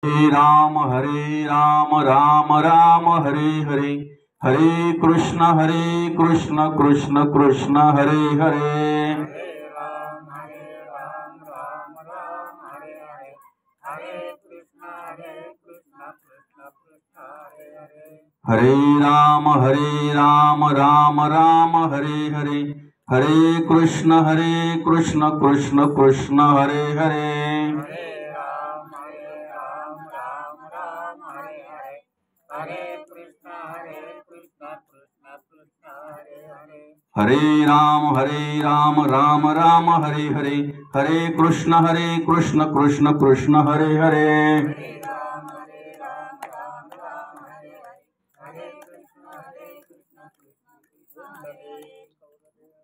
हरे राम राम राम हरे हरे, हरे कृष्ण कृष्ण कृष्ण हरे हरे। हरे राम राम राम हरे हरे, हरे कृष्ण कृष्ण कृष्ण हरे हरे। हरे राम राम राम हरे हरे, हरे कृष्ण कृष्ण कृष्ण हरे हरे।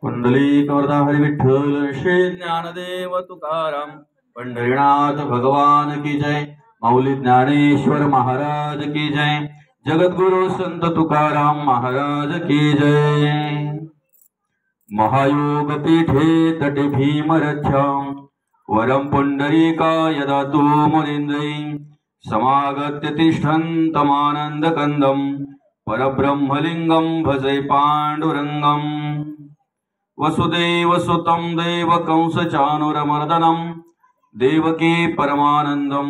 पुंडलिक वरदा हरि विठ्ठल श्री ज्ञानदेव तुकाराम, पंढरीनाथ भगवान की जय, माऊली ज्ञानेश्वर महाराज की जय, जगद्गुरु संत तुकाराम महाराज की जय। महायोग पीठे तटे भीमरथ्यां, वरं पुंडरीका यदा तु मुनीन्द्रै, समागत्य तिष्ठन्तमानन्दकन्दं, परब्रह्मलिङ्गं भजे पाण्डुरङ्गम्। वसुदेवसुतं देवकंसचाणूरमर्दनं, देवकी परमानन्दं,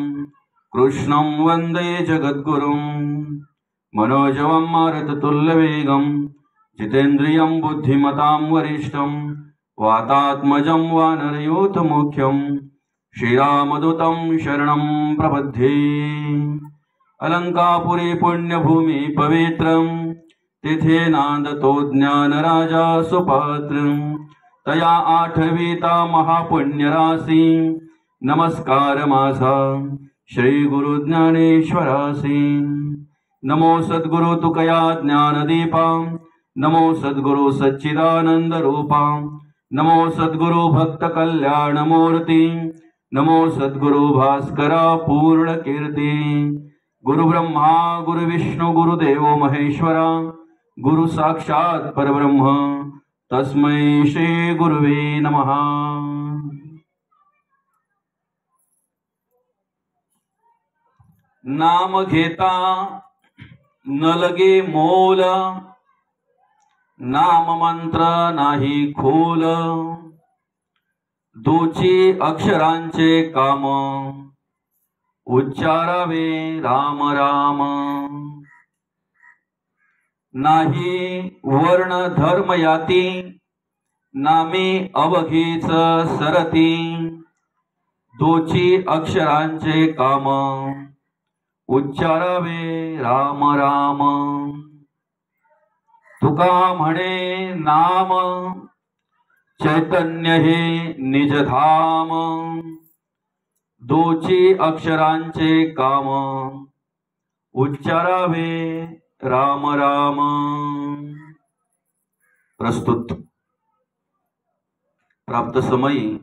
कृष्णं वन्दे जगद्गुरुं। मनोजवं मारुततुल्यवेगं, जितेन्द्रियं बुद्धिमतां वरिष्ठं, वातात्मजं वानरयूथमुख्यं, श्रीरामदूतं शरणं प्रपद्ये। अलंकापुरी पुण्यभूमि पवित्रं, तिथे नांदतो ज्ञानराजा सुपात्रं, तया आठविता महापुण्यराशी, नमस्कार माझा श्री गुरु ज्ञानेश्वरासी। नमो सद्गुरु तुकया ज्ञानदीपा, नमो सद्गुरु सच्चिदानंद रूपा, नमो सद्गुरु भक्त कल्याण मूर्ति, नमो सद्गुरु भास्करा पूर्ण कीर्ति। गुरु ब्रह्मा गुरु विष्णु गुरुदेव महेश्वरा, गुरु साक्षात परब्रह्म, तस्मै श्री गुरुवे नमः। नाम घेता न लगे मोल, नाम मंत्र नाही खोल, दोची अक्षरांचे काम, उच्चारावे राम राम। नाही वर्ण धर्म याती, नामे अवघीच सरती, दोची अक्षरांचे काम, उच्चारावे राम राम। तुका म्हणे नाम, चैतन्य हे निजधाम, दोची अक्षरांचे काम, उच्चारावे राम राम। प्रस्तुत प्राप्त समयी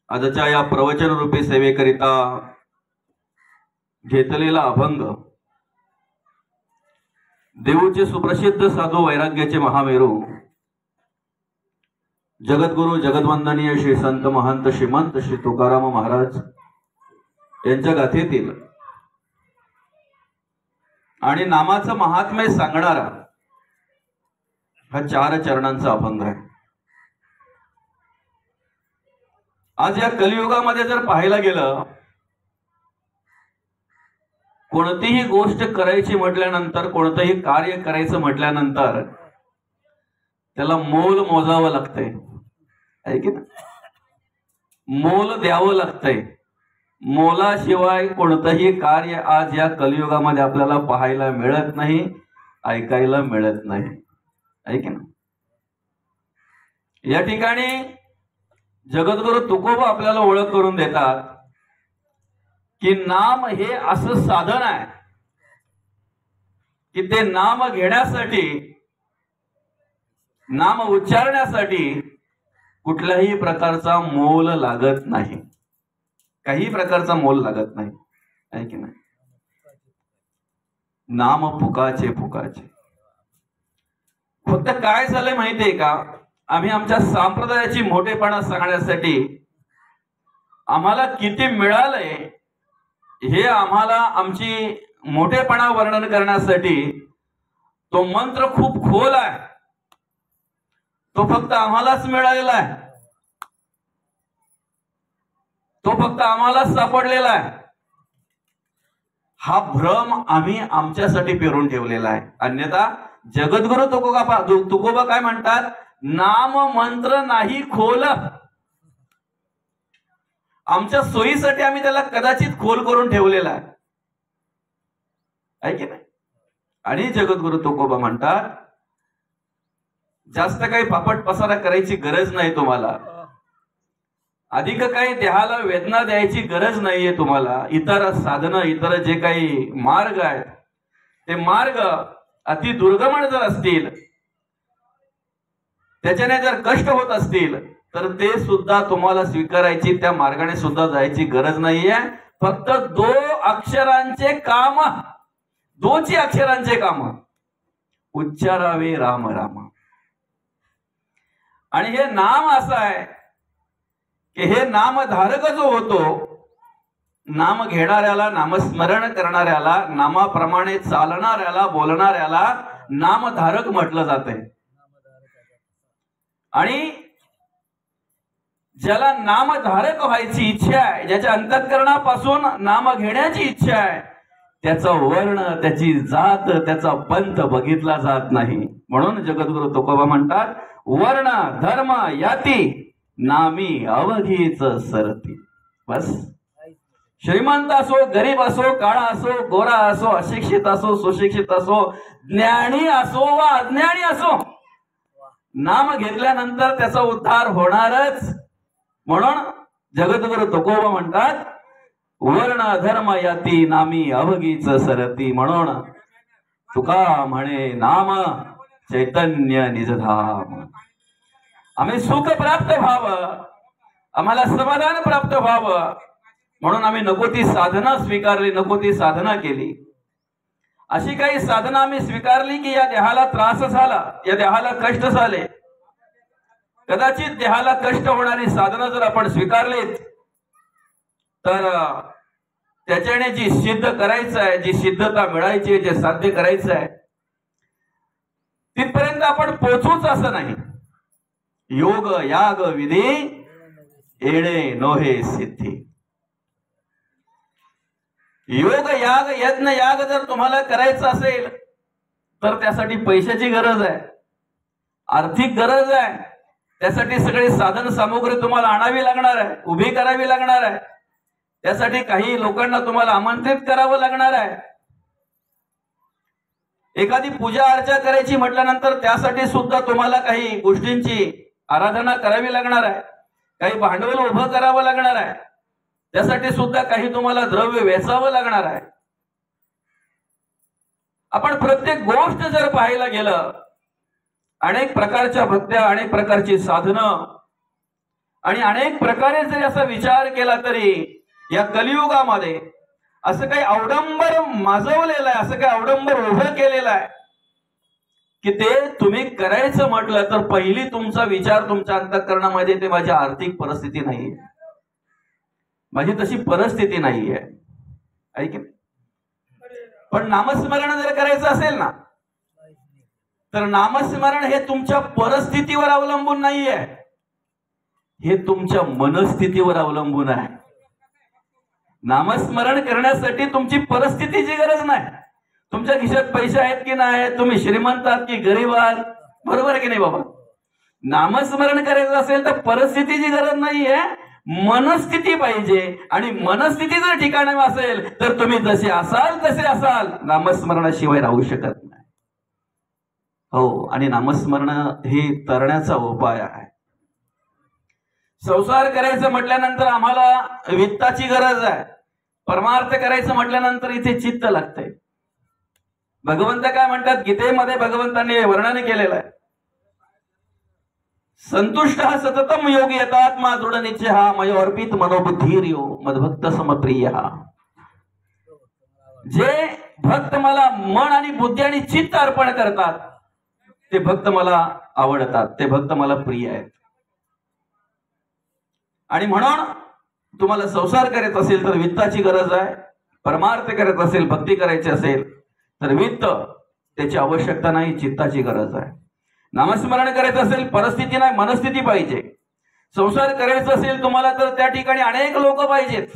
आजच्या या प्रवचन रूपी सेवेकरिता घेतलेला अभंग, देऊचे सुप्रसिद्ध साधू वैराग्याचे महामेरू, जगद्गुरु जगद्वंदनीय श्री संत महंत श्रीमंत श्री तुकाराम महाराज यांच्या गाथेतील आणि नामाचं महात्म्य सांगणारा हा 4 चरणांचा अभंग आहे। आज या कलियुगामध्ये जर पाहायला गेलं, कोणतीही गोष्ट करायची म्हटल्यानंतर, कोणतंही कार्य करायचं म्हटल्यानंतर त्याला मोल मोजावं लागतंय, आहे की ना? मोल द्यावं लागतंय। मोलाशिवाय कोणतंही कार्य आज या कलियुगामध्ये आपल्याला पाहायला मिळत नाही, ऐकायला मिळत नाही, आहे की ना? या ठिकाणी जगद्गुरु तुकोबा आपल्याला ओळख करून देतात की नाम हे असं साधन आहे की ते नाम घेण्यासाठी, नाम उच्चारण्यासाठी कुठल्याही प्रकारचा मोल लागत नाही, काही प्रकारचा मोल लागत नाही, आहे की नाही? नाम फुकाचे फुकाचे। फक्त काय झालंय माहितीये का, आम्ही आमच्या संप्रदायाची मोठेपणा सांगण्यासाठी आम्हाला किती मिळालंय हे आम्हाला आमची मोठेपणा वर्णन करण्यासाठी तो मंत्र खूप खोल आहे, तो फक्त आम्हालाच मिळालेला आहे, तो फक्त आम्हालाच सापडलेला आहे. हा भ्रम आम्ही आमच्यासाठी पेरून ठेवलेला आहे. अन्यथा जगद्गुरु तुकोबा काय म्हणतात, नाम मंत्र नाही खोल. आमच्या सोयीसाठी आम्ही त्याला कदाचित खोल करून ठेवलेला आहे की नाही. आणि जगद्गुरु तुकोबा म्हणतात, जास्त काही पापट पसारा करायची गरज नाही तुम्हाला, अधिक काही देहाला वेदना द्यायची गरज नाहीये तुम्हाला. इतर साधनं, इतर जे काही मार्ग आहेत ते मार्ग अति दुर्गमन जर असतील, त्याच्याने जर कष्ट होत असतील, तर ते सुद्धा तुम्हाला स्वीकारायची, त्या मार्गाने सुद्धा जायची गरज नाहीये. फक्त 2 अक्षरांचे काम, 2 अक्षरांचे काम उच्चारावे राम राम. आणि हे नाम असं आहे की हे नामधारक जो होतो, नाम घेणाऱ्याला, नामस्मरण करणाऱ्याला, नामाप्रमाणे चालणाऱ्याला, बोलणाऱ्याला नामधारक म्हटलं जाते. आणि ज्याला नामधारक व्हायची इच्छा आहे, ज्याच्या अंतःकरणापासून नाम घेण्याची इच्छा आहे, त्याचा वर्ण, त्याची जात, त्याचा पंथ बघितला जात नाही. म्हणून जगद्गुरु तुकोबा म्हणतात, वर्ण धर्म याती नामी अवघीच सरती. बस, श्रीमंत असो, गरीब असो, काळा असो, गोरा असो, अशिक्षित असो, सुशिक्षित असो, ज्ञानी असो वा अज्ञानी असो, नाम घेतल्यानंतर त्याचा उद्धार होणारच. म्हणून जगद्गुरु तुकोबा म्हणतात, वर्ण धर्म याती नामी अवघीच सरती. म्हणून तुका म्हणे, नाम चैतन्य निजधाम. आम्ही सुख प्राप्त व्हावं, आम्हाला समाधान प्राप्त व्हावं, म्हणून आम्ही नको ती साधना स्वीकारली, नको ती साधना केली. अशी काही साधना आम्ही स्वीकारली की या देहाला त्रास झाला, या देहाला कष्ट झाले. कदाचित देहाला कष्ट होणारी साधना जर आपण स्वीकारलीत, तर त्याच्याने जी सिद्ध करायचं आहे, जी सिद्धता मिळायची आहे, जे साध्य करायचं आहे, तिथपर्यंत आपण पोचूच असं नाही. योग याग विधी येणे नोहे सिद्धी. योग याग यज्ञ याग जर तुम्हाला करायचं असेल, तर त्यासाठी पैशाची गरज आहे, आर्थिक गरज आहे. त्यासाठी सगळी साधन सामुग्री तुम्हाला आणावी लागणार आहे, उभी करावी लागणार आहे. त्यासाठी काही लोकांना तुम्हाला आमंत्रित करावं लागणार आहे. एखादी पूजा अर्चा करायची म्हटल्यानंतर त्यासाठी सुद्धा तुम्हाला काही गोष्टींची आराधना करावी लागणार आहे, काही भांडवल उभं करावं लागणार आहे. त्यासाठी सुद्धा काही तुम्हाला द्रव्य वेचावं लागणार आहे. आपण प्रत्येक गोष्ट जर पाहायला गेलं, अनेक प्रकारच्या भक्त्या, अनेक प्रकारची साधनं आणि अनेक प्रकारे जरी असा विचार केला, तरी या कलियुगामध्ये असं काही अवडंबर माजवलेलं आहे, असं काही अवडंबर उभं केलेलं आहे की ते तुम्ही करायचं म्हटलं तर पहिली तुमचा विचार तुमच्या अंतःकरणामध्ये ते माझी आर्थिक परिस्थिती नाहीये, माझी तशी परिस्थिती नाहीये, ऐक. पण नामस्मरण जर करायचं असेल ना, तर नामस्मरण हे तुमच्या परिस्थितीवर अवलंबून नाहीये, हे तुमच्या मनस्थितीवर अवलंबून आहे. नामस्मरण करण्यासाठी तुमची परिस्थितीची गरज नाही. तुमच्या खिशात पैसे आहेत की नाही, तुम्ही श्रीमंत आहात की गरीब आहात, बरोबर आहे की नाही बाबा. नामस्मरण करायचं असेल तर परिस्थितीची गरज नाहीये, मनस्थिती पाहिजे. आणि मनस्थिती जर ठिकाणी असेल तर तुम्ही जसे असाल तसे असाल, नामस्मरणाशिवाय राहू शकत नाही. हो, आणि नामस्मरण हे तरण्याचा उपाय आहे. संसार करायचं म्हटल्यानंतर आम्हाला वित्ताची गरज आहे. परमार्थ करायचं म्हटल्यानंतर इथे चित्त लागतंय. भगवंत काय म्हणतात गीतेमध्ये, भगवंतांनी वर्णन केलेलं आहे, संतुष्ट सततम योगी यतात्मा दृढ निश्चय मयो अर्पित मनोबुद्धीर्यो मद्भक्त समप्रिय. जे भक्त मला मन आणि बुद्धी आणि चित्त अर्पण करतात ते भक्त मला आवडतात, ते भक्त मला प्रिय आहेत. आणि म्हणून तुम्हाला संसार करायचा असेल तर वित्ताची गरज आहे, परमार्थ करत असेल, भक्ती करायची असेल तर वित्त त्याची आवश्यकता नाही, चित्ताची गरज आहे. नामस्मरण करायचं असेल परिस्थिती नाही, मनस्थिती पाहिजे. संसार करायचा असेल तुम्हाला तर त्या ठिकाणी अनेक लोक पाहिजेत.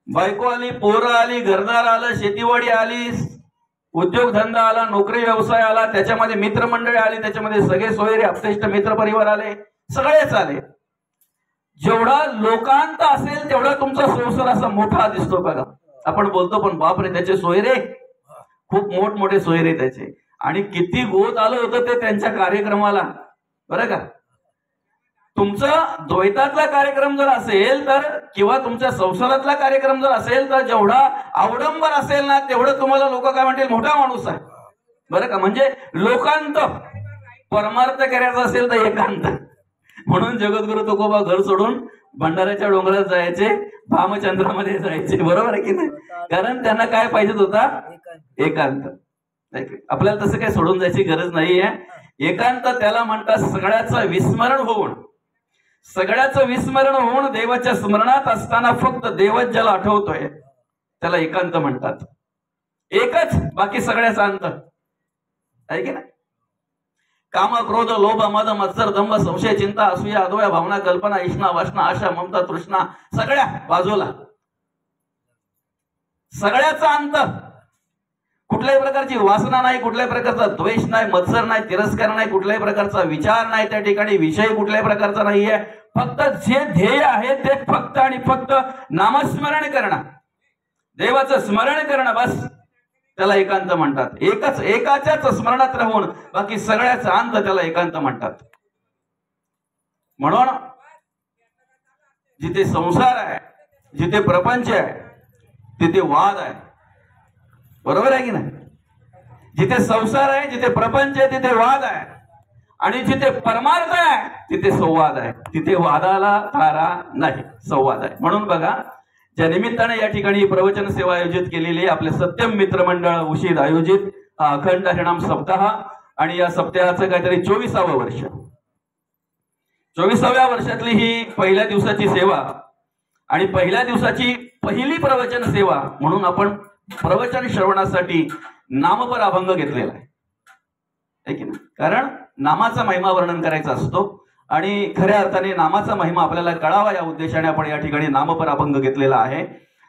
बायको आली, पोरं आली, घरदार आलं, शेतीवाडी आली, उद्योगधंदा आला, नोकरी व्यवसाय आला, त्याच्यामध्ये मित्रमंडळी आली, त्याच्यामध्ये सगळे सोयरे अपतेष्ट मित्र परिवार आले, सगळेच आले. जेवढा लोकांत असेल तेवढा तुमचा संसार असा मोठा दिसतो बघा. आपण बोलतो पण बापरे त्याचे सोयरे खूप मोठमोठे सोयरे त्याचे, आणि किती गोत आलं होतं ते त्यांच्या कार्यक्रमाला. बरं का, तुमचा द्वैतातला कार्यक्रम जर असेल तर, किंवा तुमच्या संसारातला कार्यक्रम जर असेल तर जेवढा अवडंबर असेल ना तेवढं तुम्हाला लोक काय म्हणतील, मोठा माणूस आहे. बरं का, म्हणजे लोकांत. परमार्थ करायचा असेल तर एकांत. म्हणून जगद्गुरु तुकोबा घर सोडून भंडाऱ्याच्या डोंगरात जायचे, भामचंद्रामध्ये जायचे. बरोबर आहे की नाही? कारण त्यांना काय पाहिजे होता, एकांत. आपल्याला तसं काही सोडून जायची गरज नाहीये. एकांत त्याला म्हणतात सगळ्याचं विस्मरण होऊन, सगळ्याचं विस्मरण होऊन देवाच्या स्मरणात असताना फक्त देवच ज्याला आठवतोय त्याला एकांत म्हणतात. एकच, बाकी सगळ्याचा अंत आहे की नाही? काम, क्रोध, लोभ, मद, मत्सर, दंभ, संशय, चिंता, असूया, अद्वया, भावना, कल्पना, इष्णा, वासना, आशा, ममता, तृष्णा, सगळ्या बाजूला. सगळ्याचा अंत. कुठल्याही प्रकारची वासना नाही, कुठल्याही प्रकारचा द्वेष नाही, मत्सर नाही, तिरस्कार नाही, कुठल्याही प्रकारचा विचार नाही त्या ठिकाणी, विषय कुठल्याही प्रकारचा नाहीये. फक्त जे ध्येय आहे ते फक्त आणि फक्त नामस्मरण करणं, देवाचं स्मरण करणं, बस त्याला एकांत म्हणतात. एकच, एकाच्याच स्मरणात राहून बाकी सगळ्याचा अंत त्याला एकांत म्हणतात. म्हणून जिथे संसार आहे, जिथे प्रपंच आहे तिथे वाद आहे. बरोबर आहे की नाही? जिथे संसार आहे, जिथे प्रपंच आहे तिथे वाद आहे, आणि जिथे परमार्थ आहे तिथे संवाद आहे. तिथे वादाला थारा नाही, संवाद आहे. म्हणून बघा, ज्या निमित्ताने या ठिकाणी प्रवचन सेवा आयोजित केलेली आहे, आपले सत्यम मित्रमंडळ उशीद आयोजित अखंड हरिनाम सप्ताह, आणि या सप्ताहाचं काहीतरी 24वे वर्ष. 24व्या वर्षातली ही पहिल्या दिवसाची सेवा, आणि पहिल्या दिवसाची पहिली प्रवचन सेवा म्हणून आपण प्रवचन श्रवणासाठी नामपर अभंग घेतलेला आहे की नाही? कारण नामाचा महिमा वर्णन करायचा असतो, आणि खऱ्या अर्थाने नामाचा महिमा आपल्याला कळावा या उद्देशाने आपण या ठिकाणी नामपर अभंग घेतलेला आहे.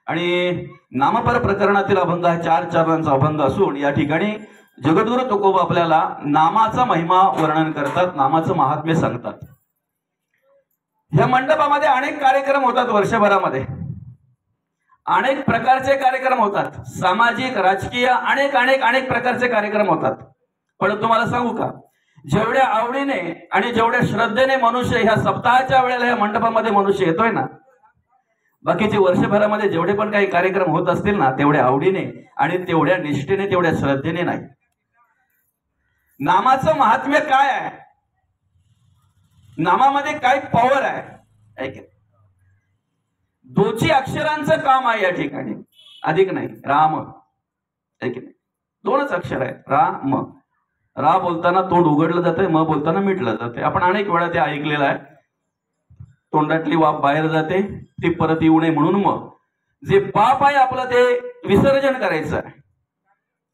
आणि नामपर प्रकरणातील अभंग हा 4 चरणांचा अभंग असून या ठिकाणी जगद्गुरु तुकोबा आपल्याला नामाचा महिमा वर्णन करतात, नामाचं महात्म्य सांगतात. या मंडपामध्ये अनेक कार्यक्रम होतात, वर्षभरामध्ये अनेक प्रकारचे कार्यक्रम होतात, सामाजिक, राजकीय, अनेक अनेक अनेक प्रकारचे कार्यक्रम होतात. पण तुम्हाला सांगू का, जेवढ्या आवडीने आणि जेवढ्या श्रद्धेने मनुष्य ह्या सप्ताहाच्या वेळेला ह्या मंडपामध्ये मनुष्य येतोय ना, बाकीचे वर्षभरामध्ये जेवढे पण काही कार्यक्रम होत असतील ना, तेवढ्या आवडीने आणि तेवढ्या निष्ठेने, तेवढ्या श्रद्धेने नाही. नामाचं महात्म्य काय आहे, नामामध्ये काय पॉवर आहे. दोची अक्षरांचं काम आहे या ठिकाणी, अधिक नाही. राम आहे की नाही? 2च अक्षर आहेत, राम. रा बोलताना तोंड उघडलं जाते, म बोलताना मिटलं जाते. आपण अनेक वेळा ते ऐकलेलं आहे. तोंडातली वाफ बाहेर जाते, ती परत येऊ नये म्हणून मग जे पाप आहे आपलं ते विसर्जन करायचं आहे,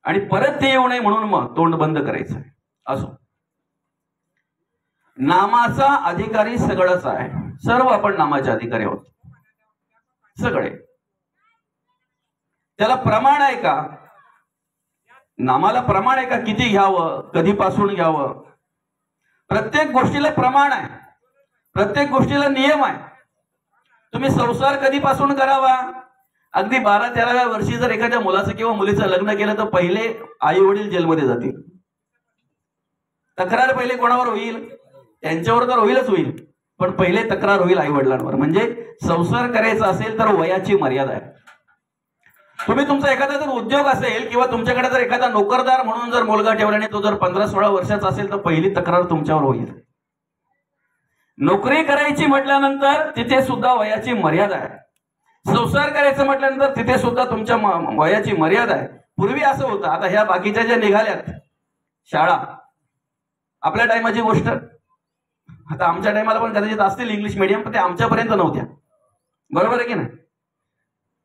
आणि परत ते येऊ नये म्हणून मग तोंड बंद करायचं आहे. असो, नामाचा अधिकारी सगळंच आहे. सर्व आपण नामाचे अधिकारी आहोत, सगळे. त्याला प्रमाण आहे का? नामाला प्रमाण आहे का? किती घ्यावं, कधीपासून घ्यावं? प्रत्येक गोष्टीला प्रमाण आहे, प्रत्येक गोष्टीला नियम आहे. तुम्ही संसार कधीपासून करावा? अगदी 12-13व्या वर्षी जर एखाद्या मुलाचं किंवा मुलीचं लग्न केलं तर पहिले आई वडील जेलमध्ये जातील. तक्रार पहिले कोणावर होईल? त्यांच्यावर तर होईलच होईल, पण पहिले तक्रार होईल आई वडिलांवर. म्हणजे संसार करायचा असेल तर वयाची मर्यादा आहे. तुम्ही तुमचा एखादा जर उद्योग असेल किंवा तुमच्याकडे जर एखादा नोकरदार म्हणून जर मुलगा ठेवला आणि तो जर 15-16 वर्षाचा असेल तर पहिली तक्रार तुमच्यावर होईल. नोकरी करायची म्हटल्यानंतर तिथे सुद्धा वयाची मर्यादा आहे. संसार करायचं म्हटल्यानंतर तिथे सुद्धा तुमच्या वयाची मर्यादा आहे. पूर्वी असं होतं, आता ह्या बाकीच्या ज्या निघाल्यात शाळा, आपल्या टायमाची गोष्ट, आता आमच्या टायमाला पण कदाचित असतील इंग्लिश मीडियम, पण ते आमच्यापर्यंत नव्हत्या. बरोबर आहे की नाही?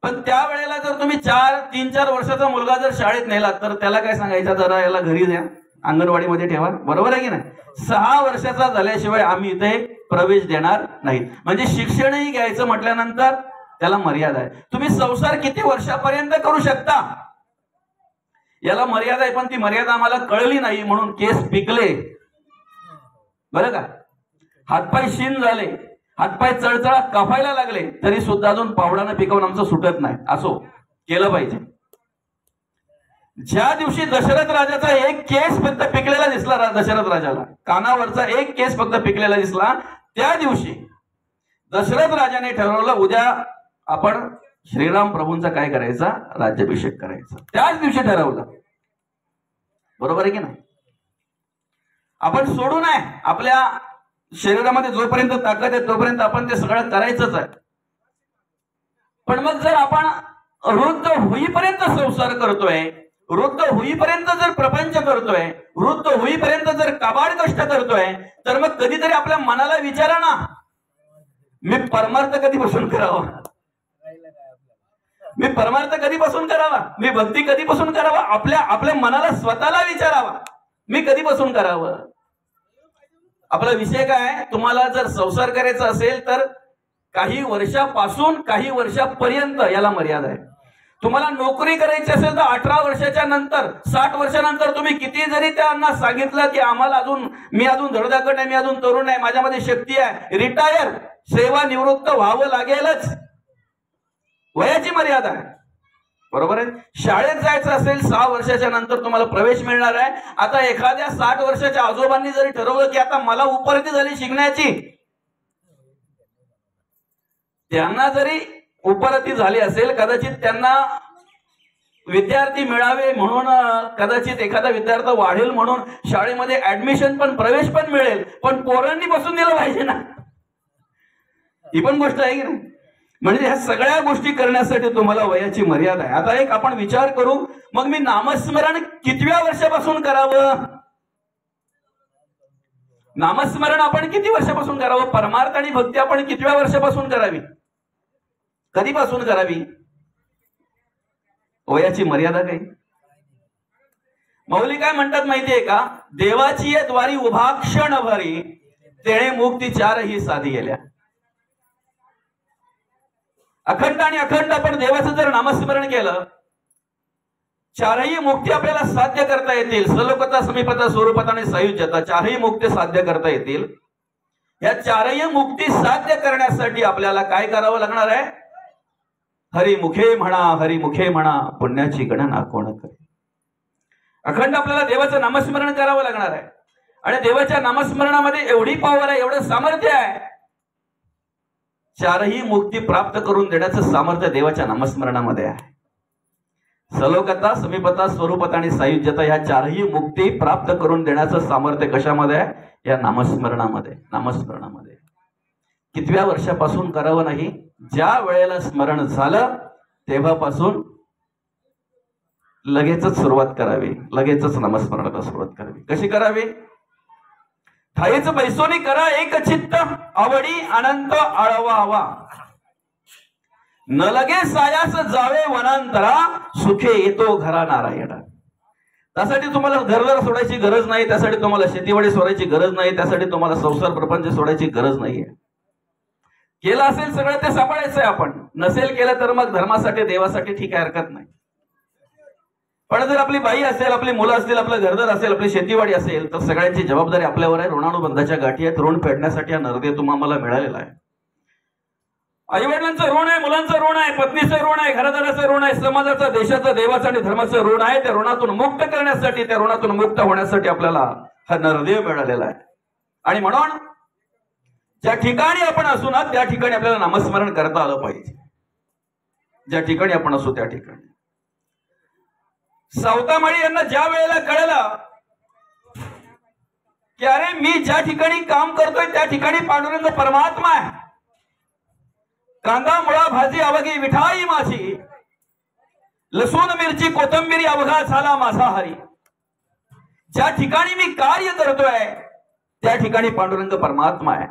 पण त्यावेळेला जर तुम्ही 3-4 वर्षाचा मुलगा जर शाळेत नेला तर त्याला काय सांगायचं, जरा याला घरी द्या, अंगणवाडीमध्ये ठेवा, बरोबर आहे की नाही? 6 वर्षाचा झाल्याशिवाय आम्ही इथे प्रवेश देणार नाही. म्हणजे शिक्षणही घ्यायचं म्हटल्यानंतर त्याला मर्यादा आहे. तुम्ही संसार किती वर्षापर्यंत करू शकता याला मर्यादा आहे, पण ती मर्यादा आम्हाला कळली नाही म्हणून केस पिकले, बरं का? हातपाय शीन झाले, हातपाय चळचळा कापायला लागले, तरी सुद्धा अजून पावडानं पिकवून आमचं सुटत नाही. असो, केलं पाहिजे. ज्या दिवशी दशरथ राजाचा एक केस फक्त पिकलेला दिसला, दशरथ राजाला कानावरचा एक केस फक्त पिकलेला दिसला, त्या दिवशी दशरथ राजाने ठरवलं उद्या आपण श्रीराम प्रभूंचा काय करायचा, राज्याभिषेक करायचा. त्याच दिवशी ठरवलं, बरोबर आहे की नाही? आपण सोडू नये, आपल्या शरीरामध्ये जोपर्यंत ताकद आहे तोपर्यंत आपण ते सगळं करायचंच आहे. पण मग जर आपण वृद्ध होईपर्यंत संसार करतोय, वृद्ध होईपर्यंत जर प्रपंच करतोय, वृद्ध होईपर्यंत जर काबाड कष्ट करतोय, तर मग कधीतरी आपल्या मनाला विचारा ना, मी परमार्थ कधीपासून करावा, मी परमार्थ कधीपासून करावा, मी भक्ती कधीपासून करावा. आपल्या मनाला स्वतःला विचारावा, मी कधीपासून करावं. आपला विषय काय, तुम्हाला जर संसार करायचा असेल तर काही वर्षापासून काही वर्षापर्यंत याला मर्यादा आहे. तुम्हाला नोकरी करायची असेल तर 18 वर्षाच्या नंतर, 60 वर्षानंतर तुम्ही किती जरी त्यांना सांगितलं की आम्हाला मी अजून धडधाकट आहे, मी अजून तरुण आहे, माझ्यामध्ये शक्ती आहे, रिटायर, सेवानिवृत्त व्हावं लागेलच. वयाची मर्यादा आहे, बरोबर आहे? शाळेत जायचं असेल 6 वर्षाच्या नंतर तुम्हाला प्रवेश मिळणार आहे. आता एखाद्या 60 वर्षाच्या आजोबांनी जरी ठरवलं की आता मला उपरती झाली शिकण्याची, त्यांना जरी उपरती झाली असेल, कदाचित त्यांना विद्यार्थी मिळावे म्हणून, कदाचित एखादा विद्यार्थी वाढेल म्हणून शाळेमध्ये ऍडमिशन पण, प्रवेश पण मिळेल, पण पोरांनी बसून दिलं पाहिजे ना, ही पण गोष्ट आहे की नाही? म्हणजे ह्या सगळ्या गोष्टी करण्यासाठी तुम्हाला वयाची मर्यादा आहे. आता एक आपण विचार करू, मग मी नामस्मरण कितव्या वर्षापासून करावं? नामस्मरण आपण किती वर्षापासून करावं? परमार्थ आणि भक्ती आपण कितव्या वर्षापासून करावी, कधीपासून करावी? वयाची मर्यादा काही? मौली काय म्हणतात माहितीये का, देवाची या द्वारी उभा क्षण भरी, तेणे मुक्ती 4ही साधी गेल्या. अखंड आणि अखंड आपण देवाचं जर नामस्मरण केलं, 4ही मुक्ती आपल्याला साध्य करता येतील. सलोकता, समीपता, स्वरूपता आणि सायुज्यता, 4ही मुक्ती साध्य करता येतील. या 4ही मुक्ती साध्य करण्यासाठी आपल्याला काय करावं लागणार आहे? हरिमुखे म्हणा, हरिमुखे म्हणा, पुण्याची गणना कोण करे. अखंड आपल्याला देवाचं नामस्मरण करावं लागणार आहे. आणि देवाच्या नामस्मरणामध्ये एवढी पॉवर आहे, एवढं सामर्थ्य आहे, 4ही मुक्ती प्राप्त करून देण्याचं सामर्थ्य देवाच्या नामस्मरणामध्ये आहे. सलोकता, समीपता, स्वरूपता आणि सायुज्यता, या 4ही मुक्ती प्राप्त करून देण्याचं सामर्थ्य कशामध्ये आहे? या नामस्मरणामध्ये. नामस्मरणामध्ये कितव्या वर्षापासून करावं नाही? ज्या वेळेला स्मरण झालं तेव्हापासून लगेचच सुरुवात करावी, लगेचच नामस्मरणाला सुरुवात करावी. कशी करावी? ठाईच बैसोनी करा एक चित्त, आवडी अनंत आळवावा, न लगे सायास जावे वनांतरा, सुखे येतो घरा नारायणा. त्यासाठी तुम्हाला घरदार सोडायची गरज नाही, त्यासाठी तुम्हाला शेतीवाडी सोडायची गरज नाही, त्यासाठी तुम्हाला संसार प्रपंच सोडायची गरज नाहीये. केलं असेल सगळं ते सांभाळायचंय आपण, नसेल केलं तर मग धर्मासाठी, देवासाठी ठीक आहे, हरकत नाही. पण जर आपली बाई असेल, आपली मुलं असतील, आपलं घरदार असेल, आपली शेतीवाडी असेल, तर सगळ्यांची जबाबदारी आपल्यावर आहे. ऋणानुबंधाच्या गाठी आहेत, ऋण फेडण्यासाठी हा नरदेव तुम्हाला मिळालेला आहे. आई वडिलांचं ऋण आहे, मुलांचं ऋण आहे, पत्नीचं ऋण आहे, घरदाराचं ऋण आहे, समाजाचं, देशाचं, देवाचं आणि धर्माचं ऋण आहे. त्या ऋणातून मुक्त करण्यासाठी, त्या ऋणातून मुक्त होण्यासाठी आपल्याला हा नरदेव मिळालेला आहे. आणि म्हणून ज्या ठिकाणी आपण असू ना, त्या ठिकाणी आपल्याला नामस्मरण करता आलं पाहिजे. ज्या ठिकाणी आपण असू त्या ठिकाणी. सावतामाळी यांना ज्या वेळेला कळलं की अरे मी ज्या ठिकाणी काम करतोय त्या ठिकाणी पांडुरंग परमात्मा आहे, कांदा मुळा भाजी अवघी विठाई माझी, लसूण मिरची कोथंबिरी अवघा झाला माझा हरी. ज्या ठिकाणी मी कार्य करतोय त्या ठिकाणी पांडुरंग परमात्मा आहे.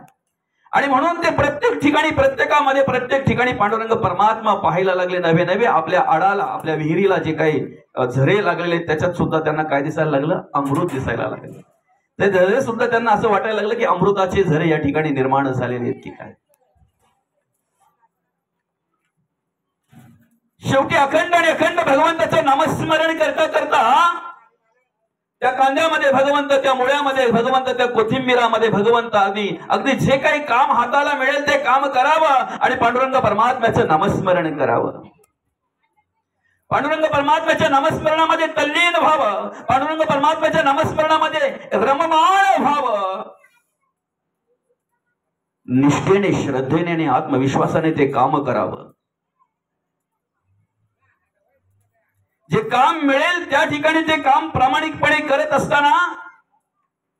आणि म्हणून ते प्रत्येक ठिकाणी प्रत्येकामध्ये प्रत्येक ठिकाणी पांडुरंग परमात्मा पाहायला लागले. नवे नवे आपल्या आडाला आपल्या विहिरीला जे काही झरे लागलेले त्याच्यात सुद्धा त्यांना काय दिसायला लागलं, अमृत दिसायला लागलं. ते झरे सुद्धा त्यांना असं वाटायला लागलं की अमृताचे झरे या ठिकाणी निर्माण झालेले आहेत की काय. शेवटी अखंड आणि अखंड भगवंताचं नामस्मरण करता करता त्या कांद्यामध्ये भगवंत, त्या मुळ्यामध्ये भगवंत, त्या कोथिंबिरामध्ये भगवंत, अगदी जे काही काम हाताला मिळेल ते काम करावं आणि पांडुरंग परमात्म्याचं नामस्मरण करावं. पांडुरंग परमात्म्याच्या नामस्मरणामध्ये तल्लीन व्हावं. पांडुरंग परमात्म्याच्या नामस्मरणामध्ये रममाण व्हावं. निष्ठेने, श्रद्धेने आणि आत्मविश्वासाने ते काम करावं. जे काम मिळेल त्या ठिकाणी ते काम प्रामाणिकपणे करत असताना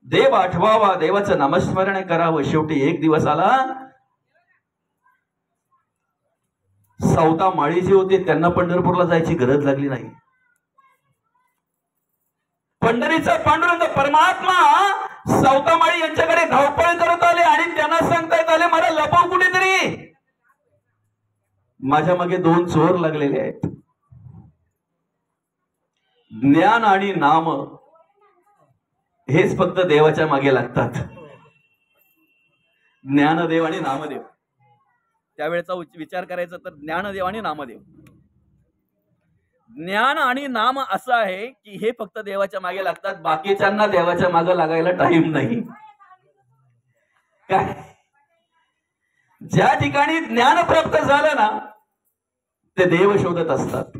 देव आठवावा, देवाचं नामस्मरण करावं. शेवटी एक दिवस आला, सौता माळी जे होते त्यांना पंढरपूरला जायची गरज लागली नाही. पंढरीचा पांडुरंग परमात्मा सौता माळी यांच्याकडे धावपळ करत आले आणि त्यांना सांगता आले, मला लपव कुठेतरी, माझ्या मागे 2 चोर लागलेले आहेत. ज्ञान आणि नाम हेच फक्त देवाच्या मागे लागतात. ज्ञानदेव आणि नामदेव, त्यावेळेचा विचार करायचा तर ज्ञानदेव आणि नामदेव. ज्ञान आणि नाम असं आहे की हे फक्त देवाच्या मागे लागतात, बाकीच्यांना देवाच्या मागे लागायला टाइम नाही. काय ज्या ठिकाणी ज्ञान प्राप्त झालं ना ते देव शोधत असतात.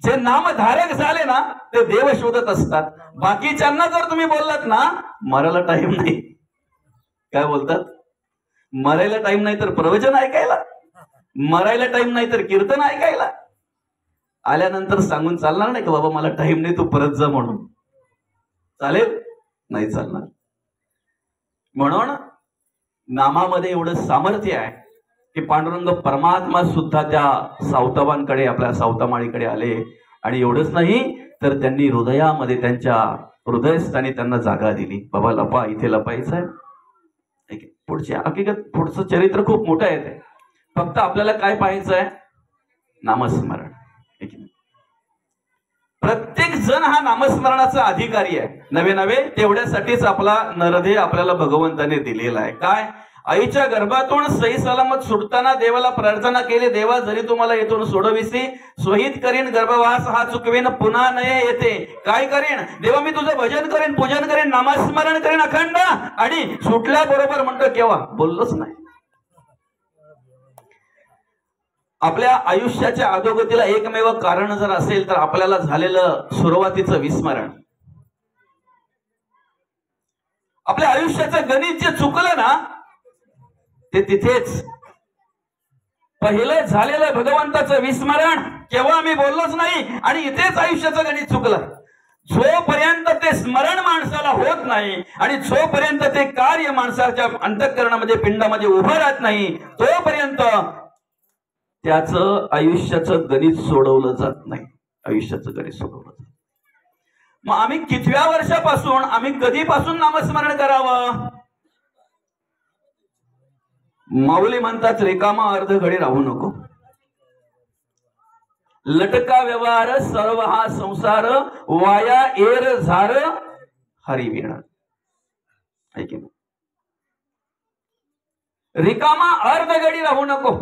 जे नामधारक झाले ना ते देव शोधत असतात. बाकीच्यांना जर तुम्ही बोललात ना मरायला टाइम नाही. काय बोलतात, मरायला टाइम नाही तर प्रवचन ऐकायला, मरायला टाइम नाही तर कीर्तन ऐकायला. आल्यानंतर सांगून चालणार नाही का बाबा मला टाइम नाही तू परत जा म्हणून, चालेल? नाही चालणार. म्हणून नामामध्ये एवढं सामर्थ्य आहे की पांडुरंग परमात्मा सुद्धा त्या सावतावांकडे, आपल्या सावतामाळीकडे आले. आणि एवढंच नाही तर त्यांनी हृदयामध्ये, त्यांच्या हृदयस्थानी त्यांना जागा दिली. बाबा लपा, इथे लपायचं आहे. पुढची हकीकत, पुढचं चरित्र खूप मोठं आहे. ते फक्त आपल्याला काय पाहायचं आहे, नामस्मरण. प्रत्येक जण हा नामस्मरणाचा अधिकारी आहे. नवे नवे तेवढ्यासाठीच आपला नरदेह आपल्याला भगवंताने दिलेला आहे. काय, आईच्या गर्भातून सही सलामत सुटताना देवाला प्रार्थना केली, देवा जरी तुम्हाला येथून सोडविसी, स्वहित करीन गर्भवास हा चुकवेन, पुन्हा नये येते. काय करीन देवा, मी तुझं भजन करेन, पूजन करेन, नामस्मरण करेन अखंड. आणि सुटल्याबरोबर म्हणतो केव्हा, बोललोच नाही. आपल्या आयुष्याच्या अधोगतीला एकमेव कारण जर असेल तर आपल्याला झालेलं सुरुवातीचं विस्मरण. आपल्या आयुष्याचं गणित जे चुकलं ना ते तिथेच. पहिलं झालेलं भगवंताचं विस्मरण, केव्हा आम्ही बोललोच नाही, आणि इथेच आयुष्याचं गणित चुकलं. जोपर्यंत ते स्मरण माणसाला होत नाही आणि जोपर्यंत ते कार्य माणसाच्या अंतःकरणामध्ये, पिंडामध्ये उभं राहत नाही, तोपर्यंत त्याचं आयुष्याचं गणित सोडवलं जात नाही. आयुष्याचं गणित सोडवलं जात. मग आम्ही कितव्या वर्षापासून, आम्ही कधीपासून नामस्मरण करावं? माऊली म्हणतात, रिकामा अर्ध घडी राहू नको. लटका व्यवहार सर्व हा संसार, वाया एर झार हरी वीण. रिकामा अर्ध घडी राहू नको,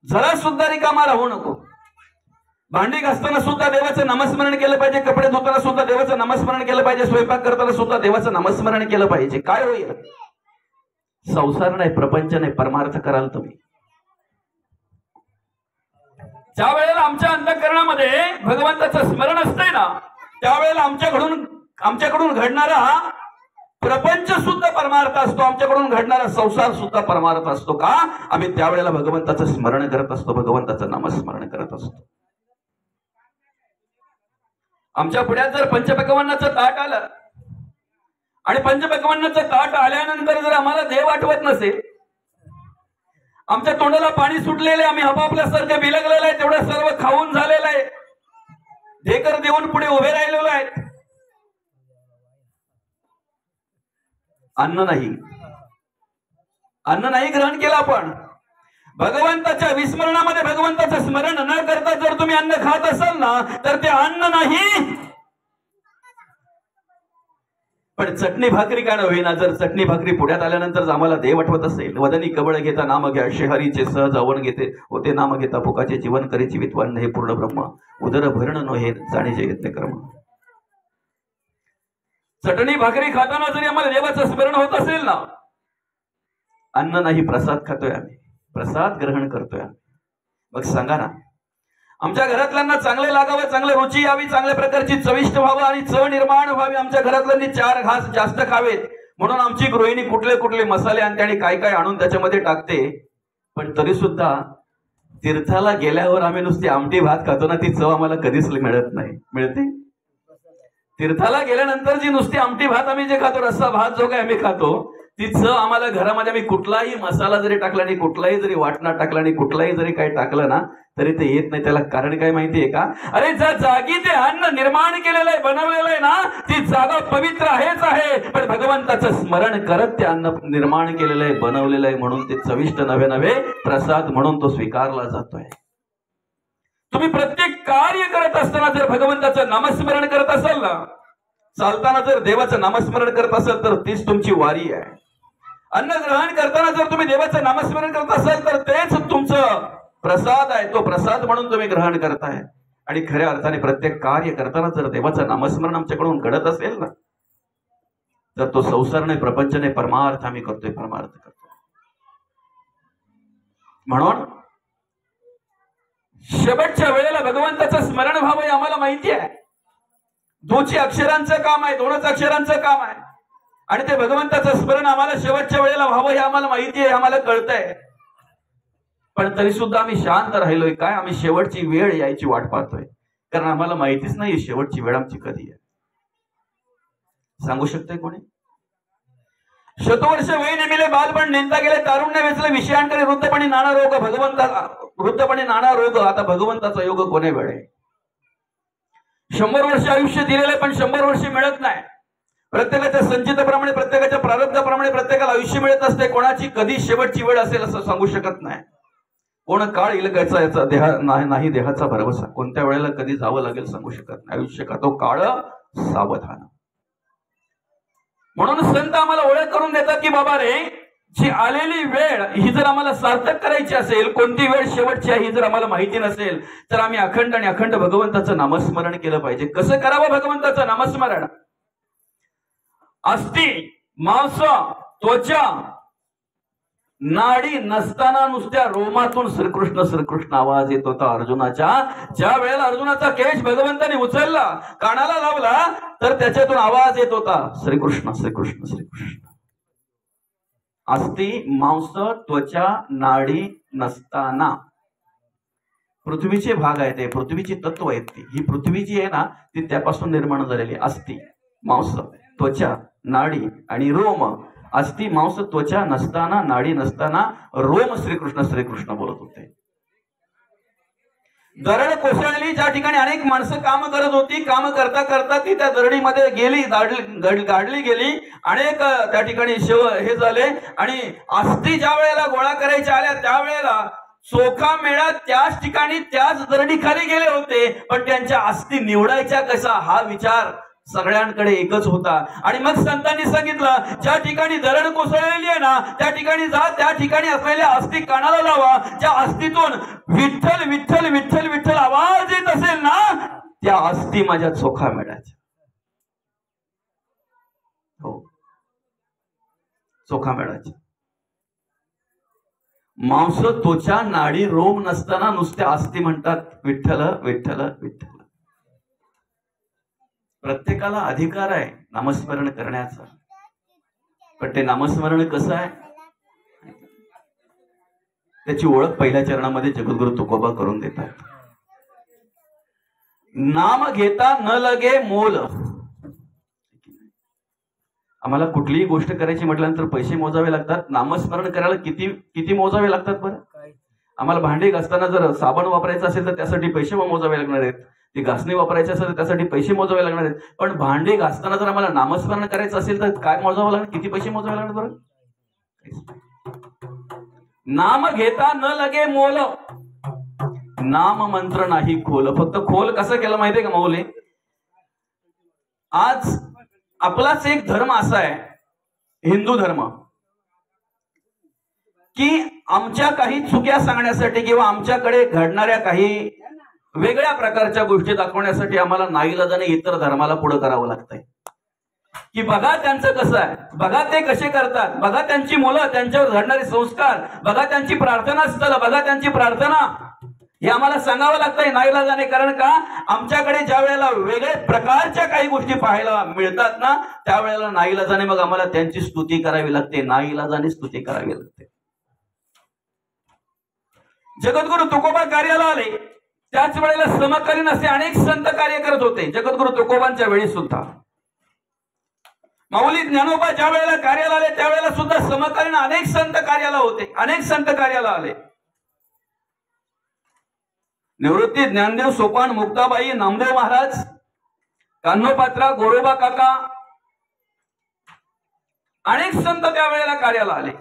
जरा सुद्धा रिकामा राहू नको. भांडी घासताना सुद्धा देवाचं नामस्मरण केलं पाहिजे, कपडे धुताना सुद्धा देवाचं नामस्मरण केलं पाहिजे, स्वयंपाक करताना सुद्धा देवाचं नामस्मरण केलं पाहिजे. काय होईल? संसार नाही, प्रपंच नाही, परमार्थ कराल तुम्ही. ज्या वेळेला आमच्या अंतःकरणामध्ये भगवंताचं स्मरण असतंय ना त्यावेळेला आमच्याकडून घडणारा प्रपंच सुद्धा परमार्थ असतो, आमच्याकडून घडणारा संसार सुद्धा परमार्थ असतो. का? आम्ही त्यावेळेला भगवंताचं स्मरण करत असतो, भगवंताचं नामस्मरण करत असतो. आमच्या पुढ्यात जर पंचपक्वान्नाचं ताट आलं आणि पंचपक्वान्नाचं ताट आल्यानंतर जर आम्हाला देव आठवत नसेल, आमच्या तोंडाला पाणी सुटलेलं आहे, आम्ही हपापल्यासारखं बिलगलेलं आहे, तेवढं सर्व खाऊन झालेलं आहे, ढेकर देऊन पुढे उभे राहिलेलो आहे, अन्न नाही, अन्न नाही ग्रहण केलं आपण. भगवंताच्या विस्मरणामध्ये भगवंताचं स्मरण न करता जर तुम्ही अन्न खात असाल ना तर ते अन्न नाही. पण चटणी भाकरी का होईना, जर चटणी भाकरी पुढ्यात आल्यानंतर आम्हाला देव आठवत असेल. वदनी कबळ घेता नाम घ्या शेहरीचे सहज अवण घेते होते नाम घेता फुकाचे जीवन करीची विद्वान हे पूर्ण ब्रह्म उदर भरण नो हे जाणीचे यत्न कर्म. चटणी भाकरी खाताना जरी आम्हाला देवाचं स्मरण होत असेल ना, अन्न नाही प्रसाद खातोय आम्ही, प्रसाद ग्रहण करतोय. मग सांगा ना, आमच्या घरातल्यांना चांगले लागावं, चांगले रुची यावी, चांगल्या प्रकारची चविष्ट व्हावं आणि चव निर्माण व्हावी, आमच्या घरातल्यांनी 4 घास जास्त खावेत म्हणून आमची गृहिणी कुठले कुठले मसाले आणते आणि काय काय आणून त्याच्यामध्ये टाकते. पण तरी सुद्धा तीर्थाला गेल्यावर आम्ही नुसती आमटी भात खातो ना, ती चव आम्हाला कधीच मिळत नाही. मिळते तीर्थाला गेल्यानंतर जी नुसती आमटी भात आम्ही जे खातो, रस्सा भात जो काय आम्ही खातो, ती चव आम्हाला घरामध्ये आम्ही कुठलाही मसाला जरी टाकला आणि कुठलाही जरी वाटणा टाकला आणि कुठलाही जरी काही टाकलं ना तरी ते येत नाही. त्याला कारण काय माहितीये का? अरे ज्या जागी ते अन्न निर्माण केलेलं आहे, बनवलेलं आहे ना, ती जागा पवित्र आहेच आहे, पण भगवंताचं स्मरण करत ते अन्न निर्माण केलेलं आहे, बनवलेलं आहे म्हणून ते चविष्ट नवे प्रसाद म्हणून तो स्वीकारला जातोय. तुम्ही प्रत्येक कार्य करत असताना जर भगवंताचं नामस्मरण करत असाल ना, चालताना जर देवाचं नामस्मरण करत असाल तर तीच तुमची वारी आहे. अन्न ग्रहण करताना जर तुम्ही देवाचं नामस्मरण करत असाल तर तेच तुमचं प्रसाद आहे, तो प्रसाद म्हणून तुम्ही ग्रहण करताय. आणि खऱ्या अर्थाने प्रत्येक कार्य करताना जर देवाचं नामस्मरण आमच्याकडून घडत असेल ना तर तो संसार नाही, प्रपंच नाही, परमार्थ आम्ही करतोय, परमार्थ करतोय. म्हणून शेवटच्या वेळेला भगवंताचं स्मरण व्हावं हे आम्हाला माहिती आहे. 2 अक्षरांचं काम आहे, 2च अक्षरांचं काम आहे आणि ते भगवंताचं स्मरण आम्हाला शेवटच्या वेळेला व्हावं हे आम्हाला माहिती आहे, आम्हाला कळतंय. पण तरी सुद्धा आम्ही शांत राहिलोय. काय? आम्ही शेवटची वेळ यायची वाट पाहतोय, कारण आम्हाला माहितीच नाही शेवटची वेळ आमची कधी आहे. सांगू शकतोय कोणी? शतवर्ष वय नेमिले बालपण नेता गेले, तारुण्य वेचले विषयांकडे, वृद्धपणी नाना रोग भगवंता, वृद्धपणी नाना रोग, आता भगवंताचा योग कोणे वेळ आहे. 100 वर्ष आयुष्य दिलेलं आहे पण 100 वर्ष मिळत नाही. प्रत्येकाच्या संचिताप्रमाणे, प्रत्येकाच्या प्रारब्धाप्रमाणे प्रत्येकाला आयुष्य मिळत असते. कोणाची कधी शेवटची वेळ असेल असं सांगू शकत नाही. कोण काळ येईल याचा नाही देहाचा भरवसा, कोणत्या वेळेला कधी जावं लागेल सांगू शकत नाही. आयुष्य का तो काळ सावधान. म्हणून संत आम्हाला ओळख करून देतात की बाबा रे, जी आलेली वेळ ही जर आम्हाला सार्थक करायची असेल, कोणती वेळ शेवटची आहे ही जर आम्हाला माहिती नसेल तर आम्ही अखंड आणि अखंड भगवंताचं नामस्मरण केलं पाहिजे. कसं करावं भगवंताचं नामस्मरण? अस्थि, मांस, त्वचा, नाडी नसताना नुसत्या रोमातून श्रीकृष्ण श्रीकृष्ण आवाज येत होता अर्जुनाच्या. ज्या वेळेला अर्जुनाचा केश भगवंताने उचलला, कानाला लावला, तर त्याच्यातून आवाज येत होता श्रीकृष्ण श्रीकृष्ण श्रीकृष्ण. अस्थि, मांस, त्वचा, नाडी नसताना पृथ्वीचे भाग आहेत, पृथ्वीची तत्व आहेत. ही पृथ्वी जी आहे ना ती त्यापासून निर्माण झालेली. अस्थि, मांस, त्वचा, नाडी आणि रोम. अस्थि, मांस, त्वचा नसताना, नाडी नसताना रोम श्रीकृष्ण श्रीकृष्ण बोलत होते. दरड कोसळली, ज्या ठिकाणी अनेक माणसं काम करत होती, काम करता करता ती त्या दरडीमध्ये गेली, गाडली गेली. अनेक त्या ठिकाणी हे झाले आणि अस्थि ज्या वेळेला गोळा करायच्या आल्या त्यावेळेला चोखा मेळा त्याच ठिकाणी त्याच दरडी खाली गेले होते. पण त्यांच्या अस्थि निवडायच्या कसा हा विचार सगळ्यांकडे एकच होता. आणि मग संतांनी सांगितलं, ज्या ठिकाणी दरड कोसळलेली आहे ना त्या ठिकाणी जा, त्या ठिकाणी असलेल्या अस्थि कानाला लावा. ज्या अस्थीतून विठ्ठल विठ्ठल विठ्ठल विठ्ठल आवाज येत असेल ना त्या अस्थि माझ्या चोखा मेळाच्या. हो, चोखा मेळाच्या. मांस, त्वचा, नाडी, रोम नसताना नुसत्या अस्थि म्हणतात विठ्ठल विठ्ठल विठ्ठल. प्रत्येकाला अधिकार आहे नामस्मरण करण्याचा, पण ते नामस्मरण कसं आहे त्याची ओळख पहिल्या चरणामध्ये जगद्गुरु तुकोबा करून देतात. नाम घेता न लगे मोल. आम्हाला कुठलीही गोष्ट करायची म्हटल्यानंतर पैसे मोजावे लागतात. नामस्मरण करायला किती मोजावे लागतात बरं? आम्हाला भांडी घासताना जर साबण वापरायचं असेल तर त्यासाठी पैसे मोजावे लागणार आहेत. ती घासणी वापरायची असेल तर त्यासाठी पैसे मोजावे लागणार आहेत. पण भांडी घासताना जर आम्हाला नामस्मरण करायचं असेल तर काय मोजावं लागणार? किती पैसे मोजावे लागणार बरं? नाम घेता न लगे मोल, नाम मंत्र नाही खोल. फक्त खोल कसं केलं माहितीये का मौले? आज आपलाच एक धर्म असा आहे, हिंदू धर्म, की आमच्या काही चुक्या सांगण्यासाठी किंवा आमच्याकडे घडणाऱ्या काही वेगळ्या प्रकारच्या गोष्टी दाखवण्यासाठी आम्हाला नाईलाजाने इतर धर्माला पुढे करावं लागतंय. की बघा त्यांचं कसं आहे, बघा ते कसे करतात, बघा त्यांची मुलं, त्यांच्यावर घडणारे संस्कार, बघा त्यांची प्रार्थना स्थळ, बघा त्यांची प्रार्थना, हे आम्हाला सांगावं लागतंय नाईलाजाने. कारण का, आमच्याकडे ज्या वेळेला वेगळ्या प्रकारच्या काही गोष्टी पाहायला मिळतात ना, त्यावेळेला नाईलाजाने मग आम्हाला त्यांची स्तुती करावी लागते, नाईलाजाने स्तुती करावी लागते. जगद्गुरु तुकोबा कार्याला आले, त्याच वेळेला समकालीन असे अनेक संत कार्य करत होते. जगद्गुरु तुकोबांच्या वेळी सुद्धा माऊली ज्ञानोबा ज्या वेळेला कार्याला आले, त्यावेळेला सुद्धा समकालीन अनेक संत कार्याला होते, अनेक संत कार्याला आले. निवृत्ती ज्ञानदेव सोपान, मुक्ताबाई, नामदेव महाराज, कान्होपात्रा, गोरोबा काका, अनेक संत त्यावेळेला कार्याला आले.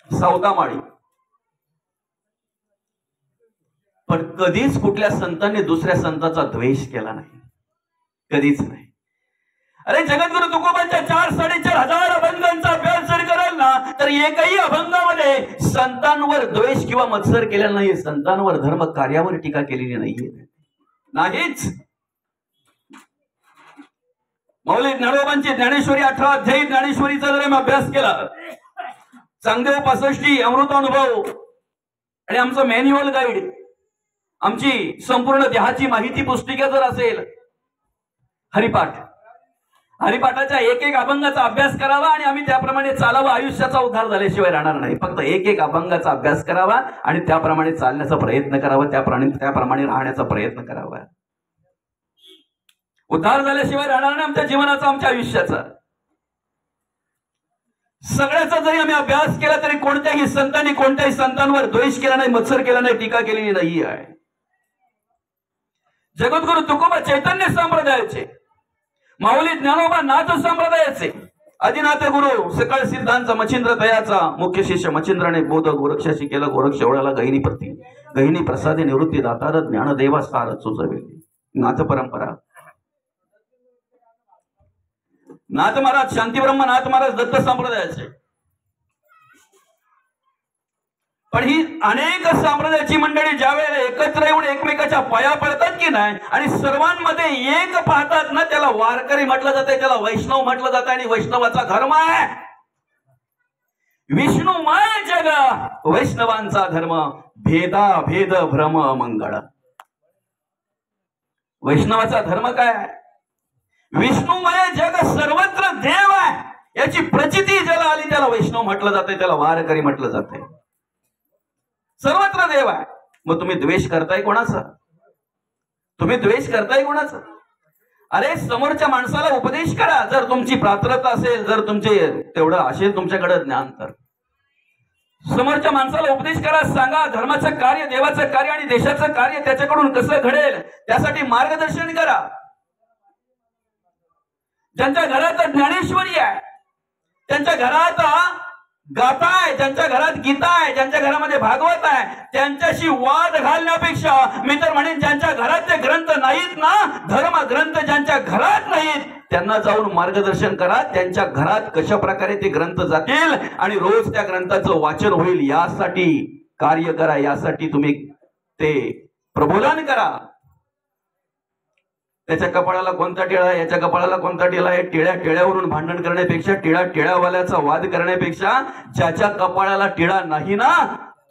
सावतामाळी. पण कधीच कुठल्या संतांनी दुसऱ्या संताचा द्वेष केला नाही, कधीच नाही. अरे जगद्गुरु तुकोबांच्या 4-4.5 अभंगांचा अभ्यास जर कराल ना, तर एकही अभंगामध्ये संतांवर द्वेष किंवा मत्सर केलेला नाहीये, संतांवर धर्म कार्यावर टीका केलेली नाहीये, नाहीच. मौली ज्ञानोबांची ज्ञानेश्वरी 18 अध्यायी ज्ञानेश्वरीचा जर आम्ही अभ्यास केला, चांगदेव 65 अमृतानुभव आणि आमचं मॅन्युअल गाईड, आमची संपूर्ण देहाची माहिती पुस्तिका जर असेल, हरिपाठाच्या एक अभंगाचा अभ्यास करावा आणि आम्ही त्याप्रमाणे चालावं. आयुष्याचा उद्धार झाल्याशिवाय राहणार नाही. फक्त एक अभंगाचा अभ्यास करावा आणि त्याप्रमाणे चालण्याचा प्रयत्न करावा, त्याप्रमाणे राहण्याचा प्रयत्न करावा. उद्धार झाल्याशिवाय राहणार नाही आमच्या जीवनाचा, आमच्या आयुष्याचा. सगळ्याचा जरी आम्ही अभ्यास केला तरी कोणत्याही संतांनी कोणत्याही संतांवर द्वेष केला नाही, मत्सर केला नाही, टीका केलेली नाही आहे. जगद्गुरु तुकोबा चैतन्य संप्रदायाचे, माऊली ज्ञानोबा नाथ संप्रदायाचे, आदिनाथ गुरु सकळ सिद्धांचा मच्छिंद्र दयाचा मुख्य शिष्य मच्छिंद्राने बोध गोरक्षाशी केलं. गोरक्ष एवढ्याला गहिनी प्रसादे निवृत्ती दातार ज्ञानदेवा सार सुचवेली. नाथ परंपरा, नाथ महाराज शांतीब्रह्म नाथ महाराज दत्त संप्रदायाचे. पण ही अनेक संप्रदायाची मंडळी ज्या वेळेला एकत्र येऊन एकमेकाच्या पाया पडतात की नाही आणि सर्वांमध्ये एक पाहतात ना, त्याला वारकरी म्हटलं जाते, त्याला वैष्णव म्हटलं जातं. आणि वैष्णवाचा धर्म आहे विष्णुमय जग, वैष्णवांचा धर्म भेदा भेद भ्रम मंगळ. वैष्णवाचा धर्म काय आहे? विष्णुमय जग, सर्वत्र देव आहे, याची प्रचिती ज्याला आली त्याला वैष्णव म्हटलं जाते, त्याला वारकरी म्हटलं जाते. सर्वत्र देव आहे. मग तुम्ही द्वेष करताय कोणाचा? तुम्ही द्वेष करताय कोणाचा? अरे समोरच्या माणसाला उपदेश करा, जर तुमची पात्रता असेल, जर तुमचे तेवढं असेल तुमच्याकडे ज्ञान, तर समोरच्या माणसाला उपदेश करा, सांगा धर्माचं कार्य, देवाचं कार्य आणि देशाचं कार्य त्याच्याकडून कसं घडेल त्यासाठी मार्गदर्शन करा. ज्यांच्या घरात ज्ञानेश्वरी आहे, त्यांच्या घरात गाथा आहे, ज्यांच्या घरात गीता आहे, ज्यांच्या घरामध्ये भागवत आहे, त्यांच्याशी वाद घालण्यापेक्षा मी तर म्हणेन ज्यांच्या घरात ते ग्रंथ नाहीत ना, धर्म ग्रंथ ज्यांच्या घरात नाहीत त्यांना जाऊन मार्गदर्शन करा. त्यांच्या घरात कशा प्रकारे ते ग्रंथ जातील आणि रोज त्या ग्रंथाचं वाचन होईल यासाठी कार्य करा, यासाठी तुम्ही ते प्रबोधन करा. त्याच्या कपाळाला कोणता टिळा आहे, याच्या कपाळाला कोणता टिळा आहे, टिळ्यावरून भांडण करण्यापेक्षा, टिळ्यावाल्याचा वाद करण्यापेक्षा ज्याच्या कपाळाला टिळा नाही ना,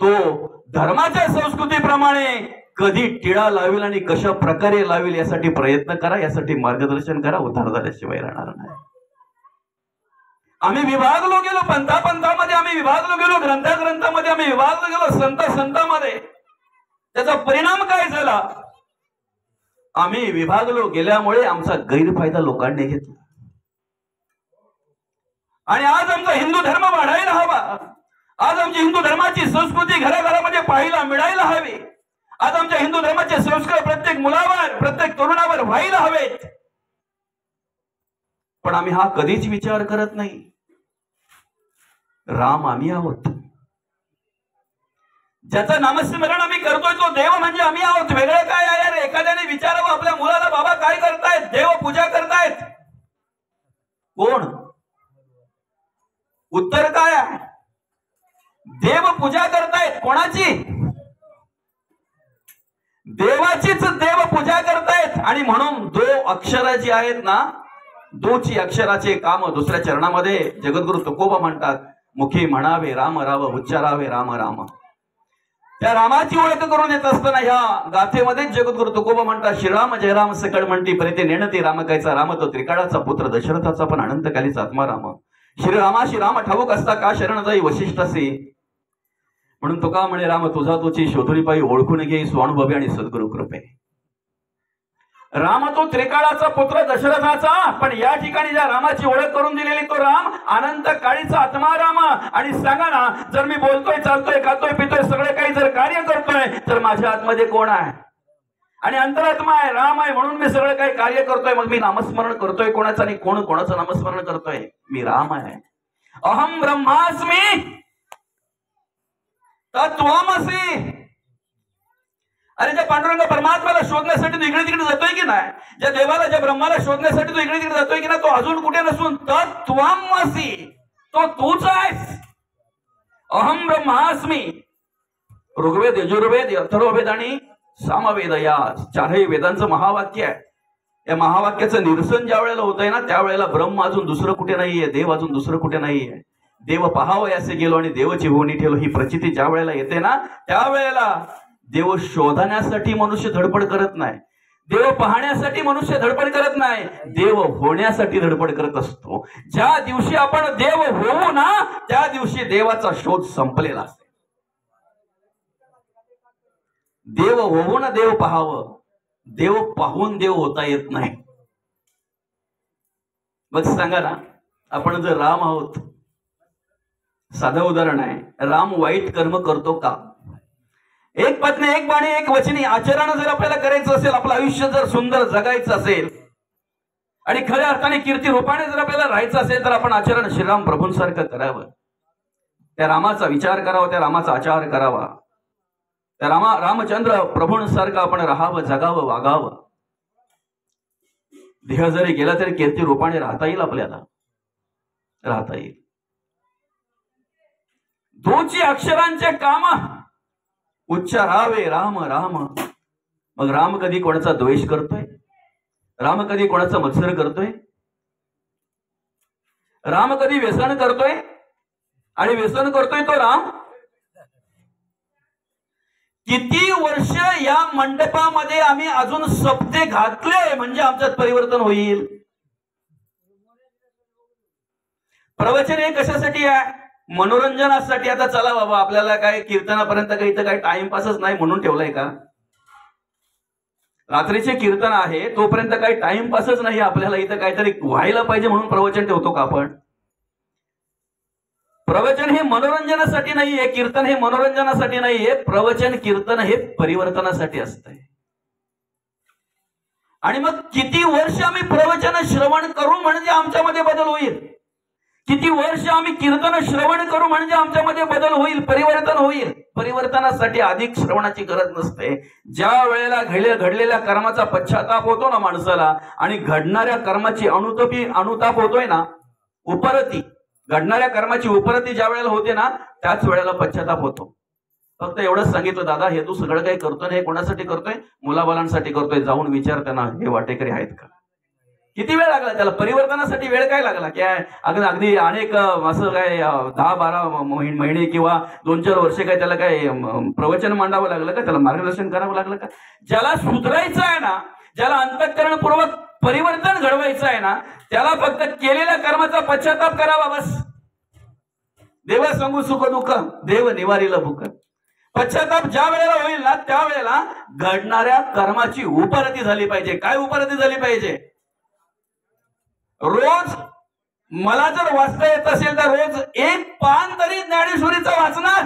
तो धर्माच्या संस्कृतीप्रमाणे कधी टिळा लावेल आणि कशा प्रकारे लावेल यासाठी प्रयत्न करा, यासाठी मार्गदर्शन करा. उद्धार झाल्याशिवाय राहणार नाही. आम्ही विभागलो गेलो, पंथामध्ये आम्ही विभागलो गेलो, ग्रंथामध्ये आम्ही विभागलो गेलो, संतांमध्ये. त्याचा परिणाम काय झाला? आम्ही विभागलो गेल्यामुळे आमचा गैरफायदा लोकांनी घेतला. आणि आज आमचा हिंदू धर्म वाढायला हवा. आज आमची हिंदू धर्माची संस्कृती घराघरामध्ये पाहायला मिळायला हवी. आज आमच्या हिंदू धर्माचे संस्कार प्रत्येक मुलावर, प्रत्येक तरुणावर व्हायला हवेत. पण आम्ही हा कधीच विचार करत नाही. राम आम्ही आहोत. ज्याचं नामस्मरण आम्ही करतोय तो देव म्हणजे आम्ही आहोत. वेगळं काय आहे यार? एखाद्याने विचारावं आपल्या मुलाला, बाबा काय करतायत? देव पूजा करतायत. कोण? उत्तर काय आहे? देव पूजा करतायत. कोणाची? देवाचीच देव पूजा करतायत. आणि म्हणून दो अक्षर जी आहेत ना, दोची अक्षराचे काम दुसऱ्या चरणामध्ये जगद्गुरु तुकोबा म्हणतात, मुखी म्हणावे राम राम, उच्चारावे राम राम. त्या रामाची ओळख करून येत असताना ह्या गाथेमध्ये जगद्गुरु तुकोबा म्हणतात, श्रीराम जयराम सकळ म्हणती परिते नेणती राम कायचा राम, तो त्रिकाळाचा पुत्र दशरथाचा पण अनंतकालीचा आत्मा राम. श्रीरामाशी राम ठाऊक असता का शरण जाई वशिष्ठासी. म्हणून तुका म्हणे राम तुझा तुझी शोधुनी पायी ओळखून घे स्वानुभवी आणि सद्गुरु कृपे. राम तो त्रिकाळाचा पुत्र दशरथाचा, पण या ठिकाणी ज्या रामाची ओळख करून दिलेली तो राम अनंत काळीचा आत्मा राम. आणि सांगा ना, जर मी बोलतोय, चालतोय, खातोय, पितोय, सगळे काही जर कार्य करतोय, तर माझ्या आतमध्ये कोण आहे? आणि अंतरात्मा आहे, राम आहे. म्हणून मी सगळं काही कार्य करतोय. मग मी नामस्मरण करतोय कोणाचं? आणि कोण कोणाचं नामस्मरण करतोय? मी राम आहे. अहम ब्रह्मास्मी तत्वमसि. अरे ज्या पांडुरंग परमात्म्याला शोधण्यासाठी तो इकडे तिकडे जातोय की नाही, ज्या देवाला, ज्या ब्रह्माला शोधण्यासाठी तो इकडे तिकडे जातोय की नाही, तो अजून कुठे नसून तत्वमसि, तो तूच आहेस. अहम ब्रह्मास्मी. ऋग्वेद, यजुर्वेद, अथर्ववेद आणि सामवेद या चारही वेदांचं महावाक्य आहे. या महावाक्याचं निरसन ज्या वेळेला होतंय ना, त्यावेळेला ब्रह्म अजून दुसरं कुठे नाहीये, देव अजून दुसरं कुठे नाहीये. देव पहावं असे गेलो आणि देवाची होणी ठेवलो, ही प्रचिती ज्या वेळेला येते ना, त्यावेळेला देव शोधण्यासाठी मनुष्य धडपड करत नाही, देव पाहण्यासाठी मनुष्य धडपड करत नाही, देव होण्यासाठी धडपड करत असतो. ज्या दिवशी आपण देव होऊ ना, त्या दिवशी देवाचा शोध संपलेला असतो. देव होऊन देव पाहावं, देव पाहून देव होता येत नाही. बघ सांगा ना, आपण जर राम आहोत, साधं उदाहरण आहे, राम वाईट कर्म करतो का? एक पत्नी, एक बाणी, एक वचनी आचरण जर आपल्याला करायचं असेल, आपलं आयुष्य जर सुंदर जगायचं असेल आणि खऱ्या अर्थाने कीर्ती रूपाने जर आपल्याला राहायचं असेल, तर आपण आचरण श्रीराम प्रभूंसारखं करावं. त्या रामाचा विचार करावा, त्या रामाचा आचार करावा, त्या रामचंद्र प्रभूंसारखं आपण राहावं, जगावं, वागावं. देह जरी गेला तरी कीर्ती रूपाने राहता येईल, आपल्याला राहता येईल. दोची अक्षरांचे काम उच्चारावे राम राम. मग राम कधी कोणाचा द्वेष करतोय? राम कधी कोणाचा मत्सर करतोय? राम कधी व्यसन करतोय? आणि व्यसन करतोय तो राम. किती वर्ष या मंडपामध्ये आम्ही अजून सप्ते घातले म्हणजे आमच्यात परिवर्तन होईल? प्रवचन हे कशासाठी आहे? मनोरंजनासाठी. आता चला बाबा, आपल्याला काय कीर्तनापर्यंत काही इथं काही टाइमपासच नाही म्हणून ठेवलंय का? रात्रीचे कीर्तन आहे तोपर्यंत काही टाइमपासच नाही, आपल्याला इथं काहीतरी व्हायला पाहिजे म्हणून प्रवचन ठेवतो का आपण? प्रवचन हे मनोरंजनासाठी नाहीये, कीर्तन हे मनोरंजनासाठी नाहीये. प्रवचन, कीर्तन हे परिवर्तनासाठी असतंय. आणि मग किती वर्ष आम्ही प्रवचन श्रवण करू म्हणजे आमच्यामध्ये बदल होईल? किती वर्ष आम्ही कीर्तन श्रवण करू म्हणजे आमच्यामध्ये बदल होईल, परिवर्तन होईल? परिवर्तनासाठी अधिक श्रवणाची गरज नसते. ज्या वेळेला घडलेल्या कर्माचा पश्चाताप होतो ना माणसाला, आणि घडणाऱ्या कर्माची अनुताप होतोय ना, उपरती, घडणाऱ्या कर्माची उपरती ज्या वेळेला होते ना, त्याच वेळेला पश्चाताप होतो. फक्त एवढंच सांगितलं, दादा हे तू सगळं काही करतोय, हे कोणासाठी करतोय? मुलाबालांसाठी करतोय. जाऊन विचार त्यांना, हे वाटेकरी आहेत का? किती वेळ लागला त्याला? परिवर्तनासाठी वेळ काय लागला? काय अगदी अनेक असं काय 10-12 महिने किंवा 2-4 वर्षे काय त्याला काय प्रवचन मांडावं लागलं का? त्याला मार्गदर्शन करावं लागलं का? ज्याला सुधारायचं आहे ना, ज्याला अंतःकरणपूर्वक परिवर्तन घडवायचं आहे ना, त्याला फक्त केलेल्या कर्माचा पश्चाताप करावा बस. देवा सांगू सुख दुःख, देव निवारीला भूक. पश्चाताप ज्या वेळेला होईल ना, त्यावेळेला घडणाऱ्या कर्माची उपरती झाली पाहिजे. काय उपरती झाली पाहिजे? रोज मला जर वाचता येत असेल तर रोज एक पान तरी ज्ञानेश्वरीचं वाचणार,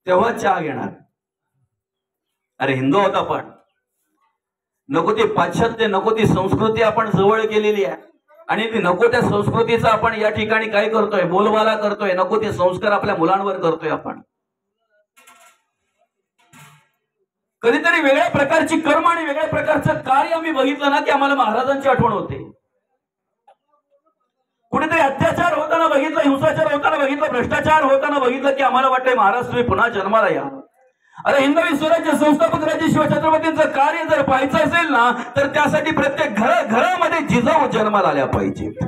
तेव्हा चहा घेणार. अरे हिंदू होता, पण नको ती पाश्चात्य, नको ती संस्कृती आपण जवळ केलेली आहे. आणि नको त्या संस्कृतीचा आपण या ठिकाणी काय करतोय, बोलबाला करतोय, नको ते संस्कार आपल्या मुलांवर करतोय आपण. कधीतरी वेगळ्या प्रकारची कर्म आणि वेगळ्या प्रकारचं कार्य आम्ही बघितलं ना की आम्हाला महाराजांची आठवण होते. कुठेतरी अत्याचार होताना बघितलं, हिंसाचार होताना बघितलं, भ्रष्टाचार होताना बघितलं की आम्हाला वाटतंय महाराज तुम्ही पुन्हा जन्माला या. अरे हिंदवी स्वराज्य संस्थापक राजे शिवछत्रपतींचं कार्य जर पाहायचं असेल ना तर त्यासाठी प्रत्येक घरामध्ये जिजाऊ जन्माला आल्या पाहिजेत.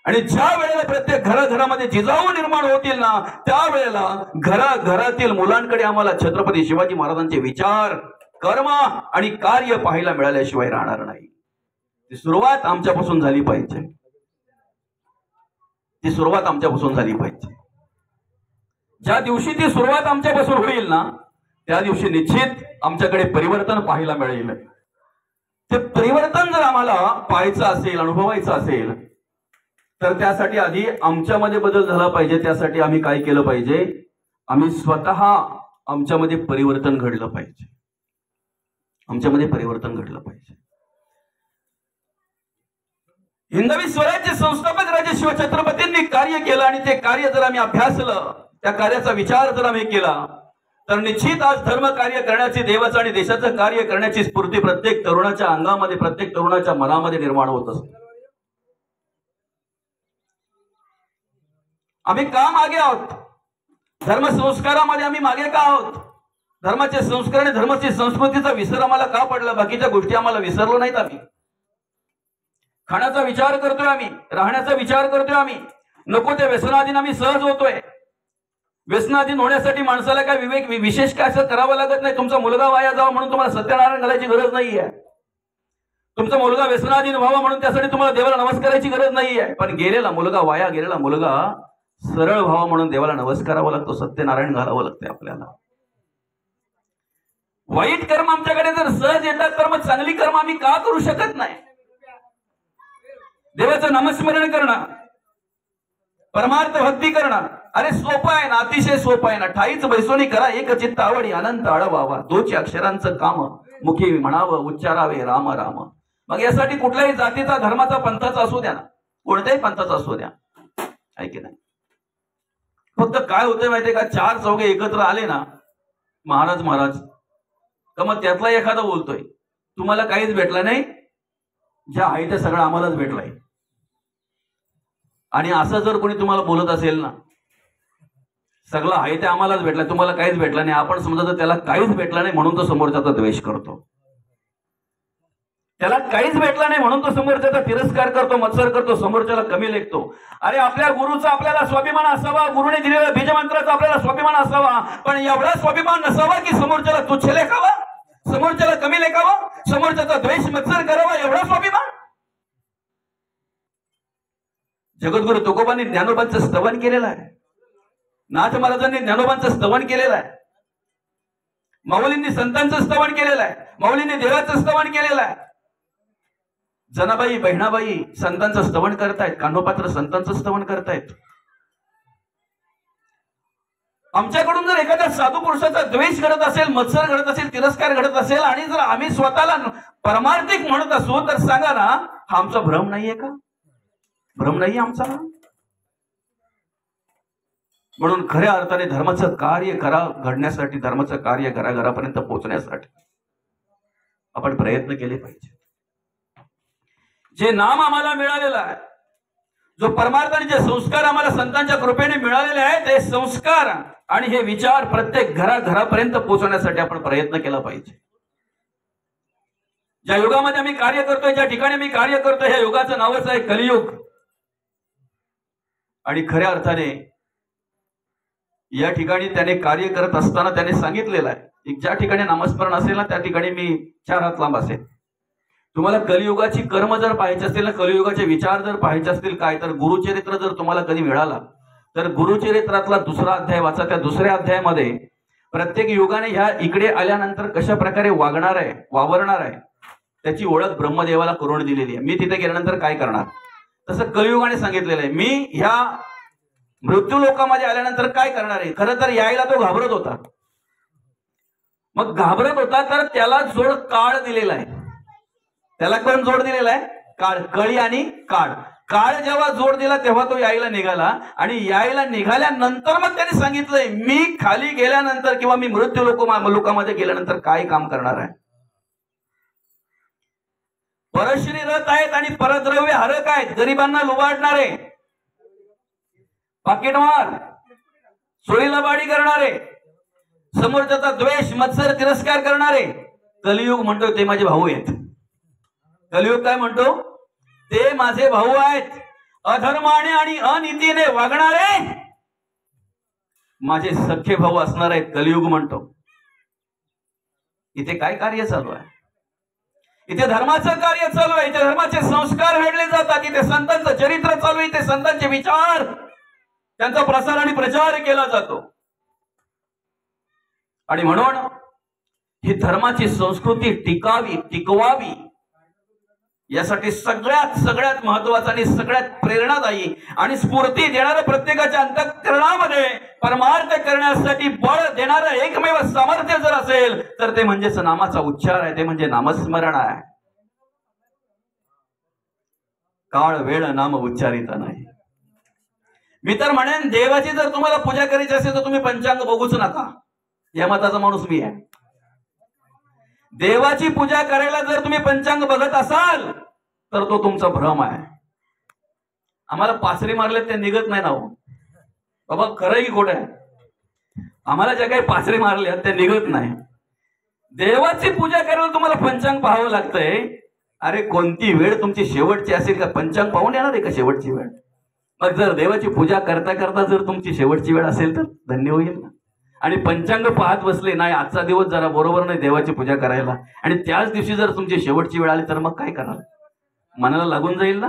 आणि ज्या वेळेला प्रत्येक घरामध्ये जिजाऊ निर्माण होतील ना त्यावेळेला घरातील मुलांकडे आम्हाला छत्रपती शिवाजी महाराजांचे विचार, कर्म आणि कार्य पाहायला मिळाल्याशिवाय राहणार नाही. ती सुरुवात आमच्यापासून झाली पाहिजे. ती सुरुवात आमच्यापासून झाली पाहिजे. ज्या दिवशी ती सुरुवात आमच्यापासून होईल ना त्या दिवशी निश्चित आमच्याकडे परिवर्तन पाहायला मिळेल. ते परिवर्तन जर आम्हाला पाहायचं असेल, अनुभवायचं असेल तर त्यासाठी आधी आमच्यामध्ये बदल झाला पाहिजे. त्यासाठी आम्ही काय केलं पाहिजे, आम्ही स्वतः आमच्यामध्ये परिवर्तन घडलं पाहिजे. आमच्यामध्ये परिवर्तन घडलं पाहिजे. हिंदवी स्वराज्य संस्थापक राजे शिवछत्रपतींनी कार्य केलं आणि ते कार्य जर आम्ही अभ्यासलं, त्या कार्याचा विचार जर आम्ही केला तर निश्चित आज धर्म कार्य करण्याची, देवाचं आणि देशाचं कार्य करण्याची स्फूर्ती प्रत्येक तरुणाच्या अंगामध्ये, प्रत्येक तरुणाच्या मनामध्ये निर्माण होत असते. आम्ही का मागे आहोत? धर्मसंस्कारामध्ये आम्ही मागे का आहोत? धर्माचे संस्कार आणि धर्माची संस्कृतीचा विसर आम्हाला का पडला? बाकीच्या गोष्टी आम्हाला विसरलो नाहीत. आम्ही खाण्याचा विचार करतोय, आम्ही राहण्याचा विचार करतोय, आम्ही नको त्या व्यसनाधीन आम्ही सहज होतोय. व्यसनाधीन होण्यासाठी माणसाला काय विशेष काय असं करावं लागत नाही. तुमचा मुलगा वाया जावा म्हणून तुम्हाला सत्यनारायण घालायची गरज नाहीये. तुमचा मुलगा व्यसनाधीन व्हावा म्हणून त्यासाठी तुम्हाला देवाला नमस्काराची गरज नाहीये. पण गेलेला मुलगा, वाया गेलेला मुलगा सरळ व्हावा म्हणून देवाला नमस्कारावा लागतो, सत्यनारायण घालावं लागतंय आपल्याला. वाईट कर्म आमच्याकडे जर सहज येतात तर मग चांगली कर्म आम्ही का करू शकत नाही? देवाचं नामस्मरण करणं, परमार्थ भक्ती करणं, अरे सोपं आहे ना, अतिशय सोपं आहे ना. ठाईच बैसोनी करा एक चित्त आवडी अनंत आळवावा, दोची अक्षरांचं काम मुखी म्हणावं उच्चारावे राम राम. मग यासाठी कुठल्याही जातीचा, धर्माचा, पंथाचा असू द्या ना, कोणत्याही पंथाचा असू द्या, आहे की नाही. फक्त काय होतंय माहितीये का, चार चौघे एकत्र आले ना महाराज तर मग त्यातला एखादा बोलतोय तुम्हाला काहीच भेटलं नाही, ज्या आहे ते सगळं आम्हालाच भेटलंय. आणि असं जर कोणी तुम्हाला बोलत असेल ना, सगळं आहे ते आम्हालाच भेटलंय, तुम्हाला काहीच भेटलं नाही, आपण समजा त्याला काहीच भेटलं नाही म्हणून तो समोरच्याचा द्वेष करतो. त्याला काहीच भेटलं नाही म्हणून तो समोरच्याचा तिरस्कार करतो, मत्सर करतो, समोरच्याला कमी लेखतो. अरे आपल्या गुरुचा आपल्याला स्वाभिमान असावा, गुरुने दिलेल्या बीजमंत्राचा आपल्याला स्वाभिमान असावा, पण एवढा स्वाभिमान नसावा की समोरच्याला तुच्छ लेखावा, समोरच्याला कमी लेखावा, समोरच्याचा द्वेष मत्सर करावा, एवढा स्वाभिमान. जगद्गुरु तुकोबांनी ज्ञानोबांचं स्तवन केलेलं आहे, नाथ महाराजांनी ज्ञानोबांचं स्तवन केलेलं आहे, माऊलींनी संतांचं स्तवन केलेलं आहे, माऊलींनी देवाचं स्तवन केलेलं आहे. जनाबाई, बहिणाबाई संतांचं स्तवन करतायत, कान्होपात्र संतांचं स्तवन करतायत. आमच्याकडून जर एखाद्या साधू पुरुषाचा द्वेष घडत असेल, मत्सर घडत असेल, तिरस्कार घडत असेल आणि जर आम्ही स्वतःला परमार्थिक म्हणत असू तर सांगा ना, हा आमचा भ्रम नाहीये का? भ्रम नाहीये आमचा? म्हणून खऱ्या अर्थाने धर्माचं कार्य घडण्यासाठी, धर्माचं कार्य घराघरापर्यंत पोहोचण्यासाठी आपण प्रयत्न केले पाहिजे. जे नाम आम्हाला मिळालेलं आहे, जो परमार्थ आणि जे संस्कार आम्हाला संतांच्या कृपेने मिळालेले आहेत, ते संस्कार आणि हे विचार प्रत्येक घराघरापर्यंत पोहोचवण्यासाठी आपण प्रयत्न केला पाहिजे. ज्या युगामध्ये आम्ही कार्य करतोय, ज्या ठिकाणी आम्ही कार्य करतोय, ह्या युगाचं नावच आहे कलियुग. आणि खऱ्या अर्थाने या ठिकाणी त्याने कार्य करत असताना त्याने सांगितलेलं आहे, ज्या ठिकाणी नामस्मरण असेल ना त्या ठिकाणी मी 4 हात लांब असेल. तुम्हाला कलियुगाची कर्म जर पाहायचे असतील ना, कलियुगाचे विचार जर पाहायचे असतील काय, तर गुरुचरित्र जर तुम्हाला कधी मिळाला तर गुरुचरित्रातला 2रा अध्याय वाचा. त्या 2ऱ्या अध्यायामध्ये प्रत्येक युगाने ह्या इकडे आल्यानंतर कशा प्रकारे वागणार आहे, वावरणार आहे, त्याची ओळख ब्रह्मदेवाला करून दिलेली आहे. मी तिथे गेल्यानंतर काय करणार, तसं कलियुगाने सांगितलेलं आहे. मी ह्या मृत्यू लोकामध्ये आल्यानंतर काय करणार आहे. खरं तर यायला तो घाबरत होता. मग घाबरत होता तर त्याला जोड काळ दिलेला आहे. त्याला कोण जोड दिलेला आहे? काळ. कळी आणि काळ. काळ जेव्हा जोर दिला तेव्हा तो यायला निघाला, आणि यायला निघाल्यानंतर मग त्याने सांगितलंय मी खाली गेल्यानंतर किंवा मी मृत्यू लोकांमध्ये गेल्यानंतर काय काम करणार आहे. परश्री रथ आहेत आणि परद्रव्य हरक आहेत, गरिबांना लुबाडणारे, पाकिटमार, सोळीला बाडी करणारे, समोरच्याचा द्वेष मत्सर तिरस्कार करणारे. कलियुग म्हणतो ते माझे भाऊ आहेत. कलियुग काय म्हणतो? ते माझे भाऊ आहेत. अधर्माने आणि अनितीने वागणारे माझे सख्खे भाऊ असणार आहेत, कलियुग म्हणतो. इथे काय कार्य चालू आहे? इथे धर्माचं कार्य चालू आहे. इथे धर्माचे संस्कार घडले जातात. इथे संतांचं चरित्र चालू आहे. इथे संतांचे विचार, त्यांचा प्रसार आणि प्रचार केला जातो. आणि म्हणून ही धर्माची संस्कृती टिकवावी यासाठी सगळ्यात महत्वाचा आणि सगळ्यात प्रेरणादायी आणि स्फूर्ती देणारं, प्रत्येकाच्या अंतःकरणामध्ये परमार्थ करण्यासाठी बळ देणारं एकमेव सामर्थ्य जर असेल तर ते म्हणजेच नामाचा उच्चार आहे, ते म्हणजे नामस्मरण आहे. काळ वेळ नाम उच्चारिता नाही. मी तर म्हणेन देवाची जर तुम्हाला पूजा करायची असेल तर तुम्ही पंचांग बघूच नका, या मताचा माणूस मी आहे. देवाची पूजा करायला जर तुम्ही पंचांग बघत असाल तर तो तुमचा भ्रम आहे. आम्हाला पासरी मारले ते निघत नाही ना हो बाबा, खरं की खोटं आहे? आम्हाला ज्या काही पासरी मारले ते निघत नाही. देवाची पूजा करायला तुम्हाला पंचांग पाहावं लागतंय. अरे कोणती वेळ तुमची शेवटची असेल का पंचांग पाहून येणार आहे का शेवटची वेळ? मग जर देवाची पूजा करता करता जर तुमची शेवटची वेळ असेल तर धन्य होईल ना. आणि पंचांग पाहत बसले नाही, आजचा दिवस जरा बरोबर नाही देवाची पूजा करायला, आणि त्याच दिवशी जर तुमची शेवटची वेळ आली तर मग काय कराल? मनाला लागून जाईल ना.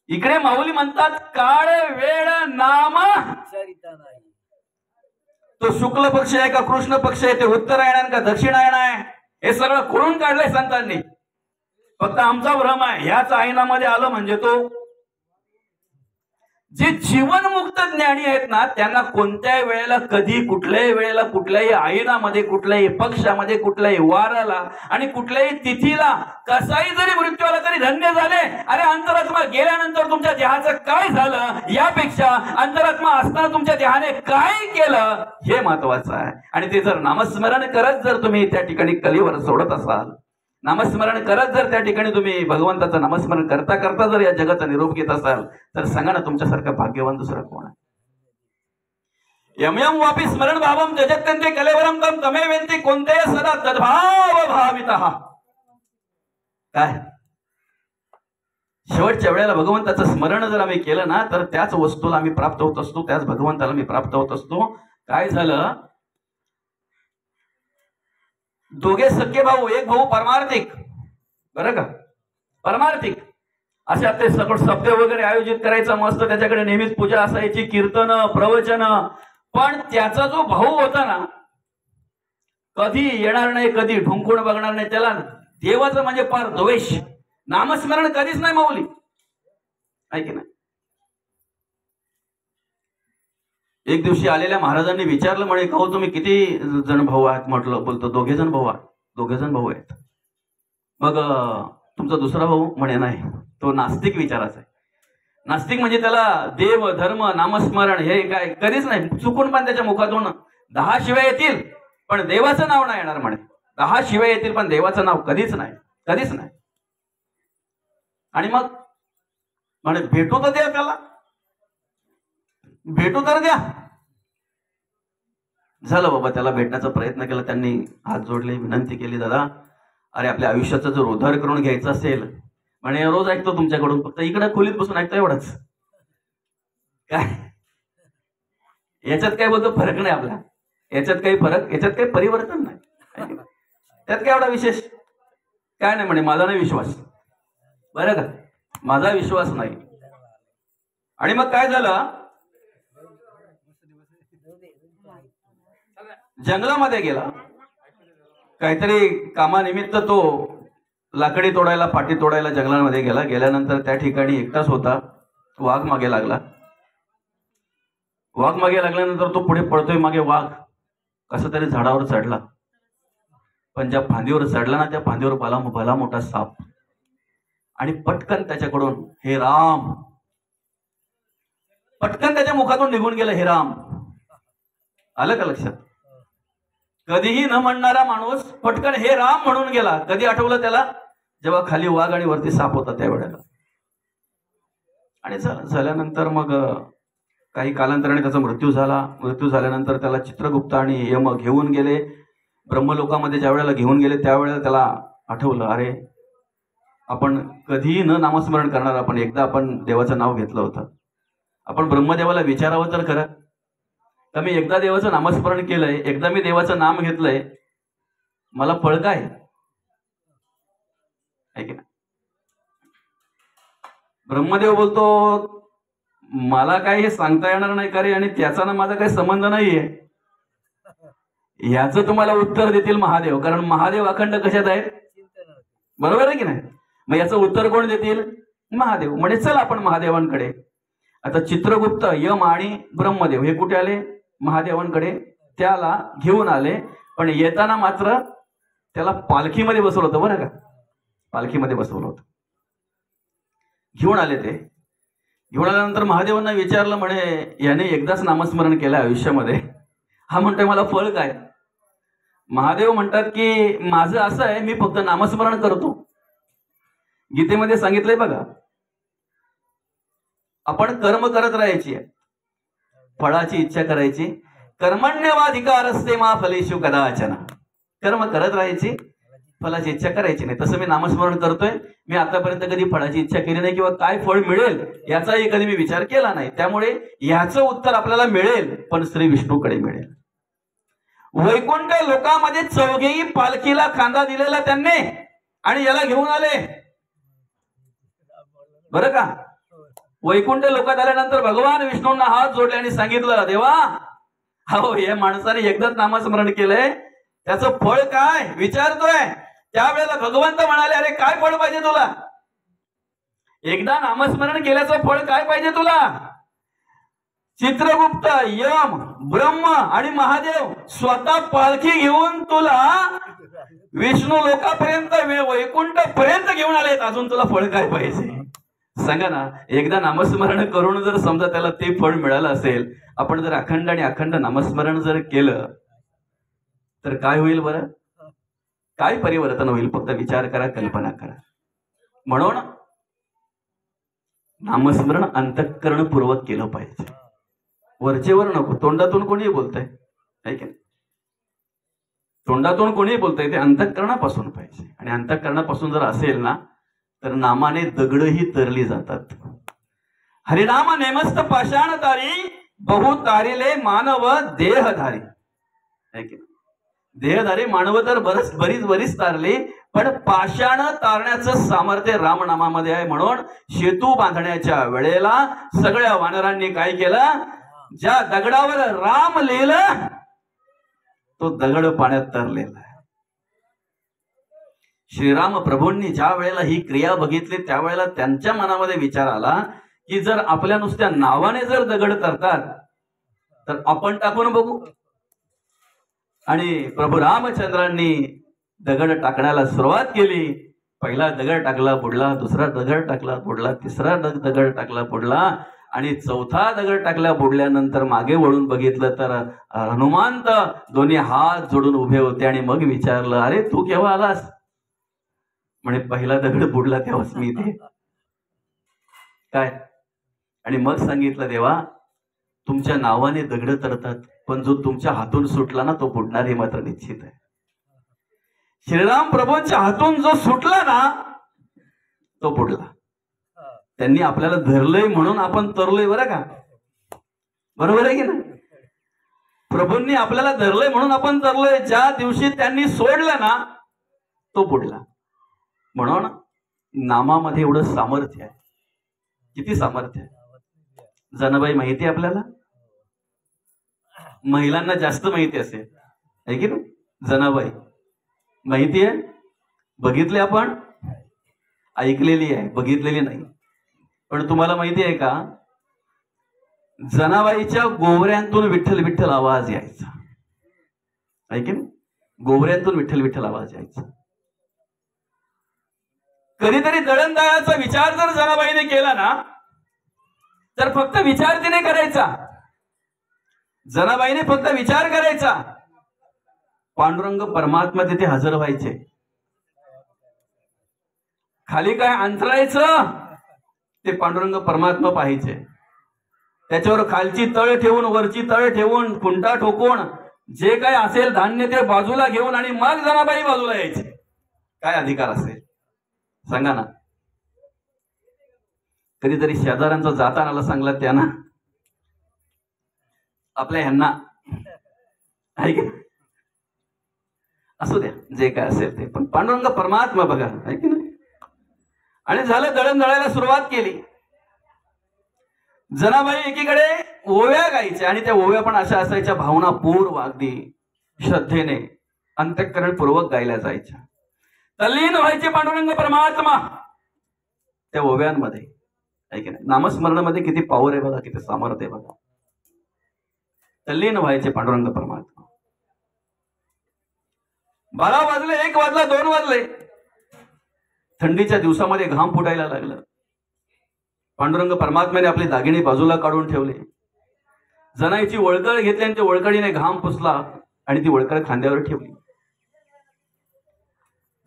इकडे माऊली म्हणतात काळ वेळ नाम. तो शुक्ल पक्ष आहे का कृष्ण पक्ष आहे, ते उत्तरायण का दक्षिणायन आहे, हे सगळं खोडून काढलंय संतांनी. फक्त आमचा भ्रम आहे, ह्याच आयनामध्ये आलं म्हणजे तो. जे जीवनमुक्त ज्ञानी आहेत ना त्यांना कोणत्याही वेळेला, कधी, कुठल्याही वेळेला, कुठल्याही आयनामध्ये, कुठल्याही पक्षामध्ये, कुठल्याही वाराला आणि कुठल्याही तिथीला कसाही जरी मृत्यू आला तरी धन्य झाले. अरे अंतरात्मा गेल्यानंतर तुमच्या देहाचं काय झालं यापेक्षा अंतरात्मा असताना तुमच्या देहाने काय केलं हे महत्वाचं आहे. आणि ते जर नामस्मरण करत जर तुम्ही त्या ठिकाणी कलीवर सोडत असाल, नामस्मरण करत जर त्या ठिकाणी तुम्ही भगवंताचं नामस्मरण करता करता जर या जगाचा निरोप घेत असाल तर सांगा ना तुमच्यासारखं भाग्यवान दुसरं कोण आहे? यम यम वापी स्मरण भावम त्यजत्यन्ते कलेवरम तम तमे वेंती कोणते सदा तद्भाव भावितः. काय शेवटच्या वेळेला भगवंताचं स्मरण जर आम्ही केलं ना तर त्याच वस्तूला आम्ही प्राप्त होत असतो, त्याच भगवंताला मी प्राप्त होत असतो. काय झालं? दोघे सख्खे भाऊ, एक भाऊ परमार्थिक, बरं का, परमार्थिक, अशा ते सगळं सप्ते वगैरे आयोजित करायचं मस्त, त्याच्याकडे नेहमीच पूजा असायची, कीर्तन, प्रवचन. पण त्याचा जो भाऊ होता ना कधी येणार नाही, कधी ढुंकून बघणार नाही, त्याला देवाचं म्हणजे फार द्वेष, नामस्मरण कधीच नाही माऊली, आहे की नाही. एक दिवशी आलेल्या महाराजांनी विचारलं, म्हणे भाऊ तुम्ही किती जण भाऊ आहात? म्हटलं, बोलतो 2 जण भाऊ आहात. 2 जण भाऊ आहेत. मग तुमचा दुसरा भाऊ? म्हणे नाही, तो नास्तिक विचाराचा आहे. नास्तिक म्हणजे त्याला देव, धर्म, नामस्मरण हे काय कधीच नाही. चुकून पण त्याच्या मुखातून 10 शिव्या येतील पण देवाचं नाव नाही येणार. म्हणे 10 शिव्या येतील पण देवाचं नाव कधीच नाही, कधीच नाही. आणि मग म्हणे भेटू तर द्या त्याला, भेटू तर द्या. झालं बाबा, त्याला भेटण्याचा प्रयत्न केला. त्यांनी हात जोडले, विनंती केली, दादा अरे आपल्या आयुष्याचा जर उद्धार करून घ्यायचा असेल, म्हणे रोज ऐकतो तुमच्याकडून, फक्त इकडे खोलीत बसून ऐकतो एवढंच. काय याच्यात काय बोलतो फरक नाही आपला, याच्यात काही फरक, याच्यात काही परिवर्तन नाही, त्यात काय एवढा विशेष काय नाही. म्हणे माझा नाही विश्वास, बरं का, माझा विश्वास नाही. आणि मग काय झालं, जंगलामध्ये गेला, काहीतरी कामानिमित्त तो लाकडी तोडायला, पाटी तोडायला जंगलामध्ये गेला. गेल्यानंतर त्या ठिकाणी एकटाच होता. वाघ मागे लागला. वाघ मागे लागल्यानंतर तो पुढे पळतोय, मागे वाघ कसं तरी झाडावर चढला. पण ज्या फांदीवर चढला ना त्या फांदीवर भला मोठा साप. आणि पटकन त्याच्याकडून हे राम, पटकन त्याच्या मुखातून निघून गेलं हे राम. आलं का लक्षात? कधीही न म्हणणारा माणूस पटकन हे राम म्हणून गेला. कधी आठवलं त्याला? जेव्हा खाली वाघ आणि वरती साप होता त्यावेळेला. आणि झाल्यानंतर मग काही कालांतराने त्याचा मृत्यू झाला. मृत्यू झाल्यानंतर त्याला चित्रगुप्त आणि यम घेऊन गेले ब्रह्मलोकामध्ये. ज्या वेळेला घेऊन गेले त्यावेळेला त्याला आठवलं, अरे आपण कधीही न नामस्मरण करणार, आपण एकदा आपण देवाचं नाव घेतलं होतं. आपण ब्रह्मदेवाला विचारावं तर खरं, तर मी एकदा देवाचं नामस्मरण केलंय, एकदा मी देवाचं नाम घेतलंय, मला फळ काय आहे की ना? ब्रह्मदेव बोलतो, मला काय हे सांगता येणार नाही का रे, आणि त्याचा ना माझा काही संबंध नाहीये. याचं तुम्हाला उत्तर देतील महादेव, कारण महादेव अखंड कशात आहेत? बरोबर आहे की नाही? मग याचं उत्तर कोण देतील? महादेव. म्हणजे चल आपण महादेवांकडे. आता चित्रगुप्त, यम आणि ब्रह्मदेव हे कुठे आले? महादेवांकडे. त्याला घेऊन आले, पण येताना मात्र त्याला पालखीमध्ये बसवलं होतं. बरं का? पालखीमध्ये बसवलं होतं. घेऊन आले ते. घेऊन आल्यानंतर महादेवांना विचारलं, म्हणे याने एकदाच नामस्मरण केलं आयुष्यामध्ये, हा म्हणतोय मला फळ काय? महादेव म्हणतात की माझं असं आहे, मी फक्त नामस्मरण करतो. गीतेमध्ये सांगितलंय बघा, आपण कर्म करत राहायची, फळाची इच्छा करायची. कर्मण्यवाधिकार असते मा फलेषु कदाचन. कर्म करत राहायची, फळाची इच्छा करायची नाही. तसं मी नामस्मरण करतोय. मी आतापर्यंत कधी फळाची इच्छा केली नाही किंवा काय फळ मिळेल याचाही कधी मी विचार केला नाही. त्यामुळे याचं उत्तर आपल्याला मिळेल, पण श्री विष्णूकडे मिळेल. वैकुंठ लोकांमध्ये चौघेही पालखीला खांदा दिलेला त्यांनी, आणि याला घेऊन आले. बरं का? वैकुंठ लोकात आल्यानंतर भगवान विष्णूंना हात जोडले आणि सांगितलं, देवा हो, या माणसाने एकदाच नामस्मरण केलंय, त्याचं फळ काय विचारतोय. त्यावेळेला भगवंत म्हणाले, अरे काय फळ पाहिजे तुला? एकदा नामस्मरण केल्याचं फळ काय पाहिजे तुला? चित्रगुप्त, यम, ब्रह्म आणि महादेव स्वतः पालखी घेऊन तुला विष्णू लोकापर्यंत, वैकुंठ पर्यंत घेऊन आलेत. अजून तुला फळ काय पाहिजे? सांगा ना. एकदा नामस्मरण करून जर समजा त्याला ते फळ मिळालं असेल, आपण जर अखंड आणि अखंड नामस्मरण जर केलं तर काय होईल बरं? काय परिवर्तन होईल? फक्त विचार करा, कल्पना करा. म्हणून नामस्मरण अंतःकरणपूर्वक केलं पाहिजे, वरचेवर नको. तोंडातून कोणीही बोलतंय, आहे की नाही? तोंडातून कोणीही बोलतंय, ते अंतःकरणापासून पाहिजे. आणि अंतःकरणापासून जर असेल ना, तर नामाने दगडही तरली जातात. हरिनाम नेमस्त पाषाण तारी, बहु तारिले मानव देहधारी. आहे की नाही? देहधारी मानव तर बरीच तारली, पण पाषाण तारण्याचं सामर्थ्य रामनामामध्ये आहे. म्हणून सेतू बांधण्याच्या वेळेला सगळ्या वानरांनी काय केलं? ज्या दगडावर राम लिहिलं तो दगड पाण्यात तरलेला आहे. श्रीराम प्रभूंनी ज्या वेळेला ही क्रिया बघितली त्यावेळेला त्यांच्या मनामध्ये विचार आला की जर आपल्या नुसत्या नावाने जर दगड तरतात तर आपण टाकून बघू. आणि प्रभू रामचंद्रांनी दगड टाकण्याला सुरुवात केली. पहिला दगड टाकला बुडला, दुसरा दगड टाकला बुडला, तिसरा दगड टाकला बुडला, आणि चौथा दगड टाकला बुडल्यानंतर मागे वळून बघितलं तर हनुमंत दोन्ही हात जोडून उभे होते. आणि मग विचारलं, अरे तू केव्हा आलास? म्हणे पहिला दगड बुडला तेव्हाच मी इथे. काय? आणि मग सांगितलं, देवा तुमच्या नावाने दगड तरतात, पण जो तुमच्या हातून सुटला ना तो बुडणार हे मात्र निश्चित आहे. श्रीराम प्रभूंच्या हातून जो सुटला ना तो बुडला. त्यांनी आपल्याला धरलंय म्हणून आपण तरलोय, बरं का? बरोबर आहे की नाही? प्रभूंनी आपल्याला धरलंय म्हणून आपण तरलोय. ज्या दिवशी त्यांनी सोडलं ना तो बुडला. म्हणून नामामध्ये एवढं सामर्थ्य आहे. किती सामर्थ्य आहे? जनाबाई माहिती आहे आपल्याला? महिलांना जास्त माहिती असेल, आहे की नाही? जनाबाई माहिती आहे, बघितले आपण, ऐकलेली आहे, बघितलेली नाही. पण तुम्हाला माहिती आहे का, जनाबाईच्या गोवऱ्यांतून विठ्ठल विठ्ठल आवाज यायचा, आहे की नाही? गोवऱ्यांतून विठ्ठल विठ्ठल आवाज यायचा. कधीतरी दळणदळाचा विचार जर जनाबाईने केला ना, तर फक्त विचार तिने करायचा, जनाबाईने फक्त विचार करायचा, पांडुरंग परमात्मा तिथे हजर व्हायचे. खाली काय अंतरायचं ते पांडुरंग परमात्मा पाहायचे. त्याच्यावर खालची तळ ठेवून वरची तळ ठेवून खुंटा ठोकून जे काय असेल धान्य ते बाजूला घेऊन आणि मग जनाबाई बाजूला यायचे. काय अधिकार असेल सांगा ना. कधीतरी शेजाऱ्यांचा जातानाला सांगला त्यांना आपल्या ह्यांना आहे की असू द्या जे काय असेल ते, पण पांडुरंग परमात्मा बघा आहे की नाही. आणि झालं, दळण दळायला सुरुवात केली. जनाबाई एकीकडे ओव्या गायच्या आणि त्या ओव्या पण अशा असायच्या भावनापूर्व अगदी श्रद्धेने अंतःकरणपूर्वक गायल्या जायच्या. तल्लीन व्हायचे पांडुरंग परमात्मा त्या ओव्यांमध्ये आहे की नाही. नामस्मरणामध्ये किती पॉवर आहे बघा, किती सामर्थ्य आहे बघा. तल्लीन व्हायचे पांडुरंग परमात्मा. 12 वाजले, 1 वाजला, 2 वाजले, थंडीच्या दिवसामध्ये घाम फुटायला लागलं. पांडुरंग परमात्म्याने आपले दागिने बाजूला काढून ठेवले. जनाईची वळकळ घेतली आणि त्या वळकळीने घाम पुसला आणि ती वळकळ खांद्यावर ठेवली.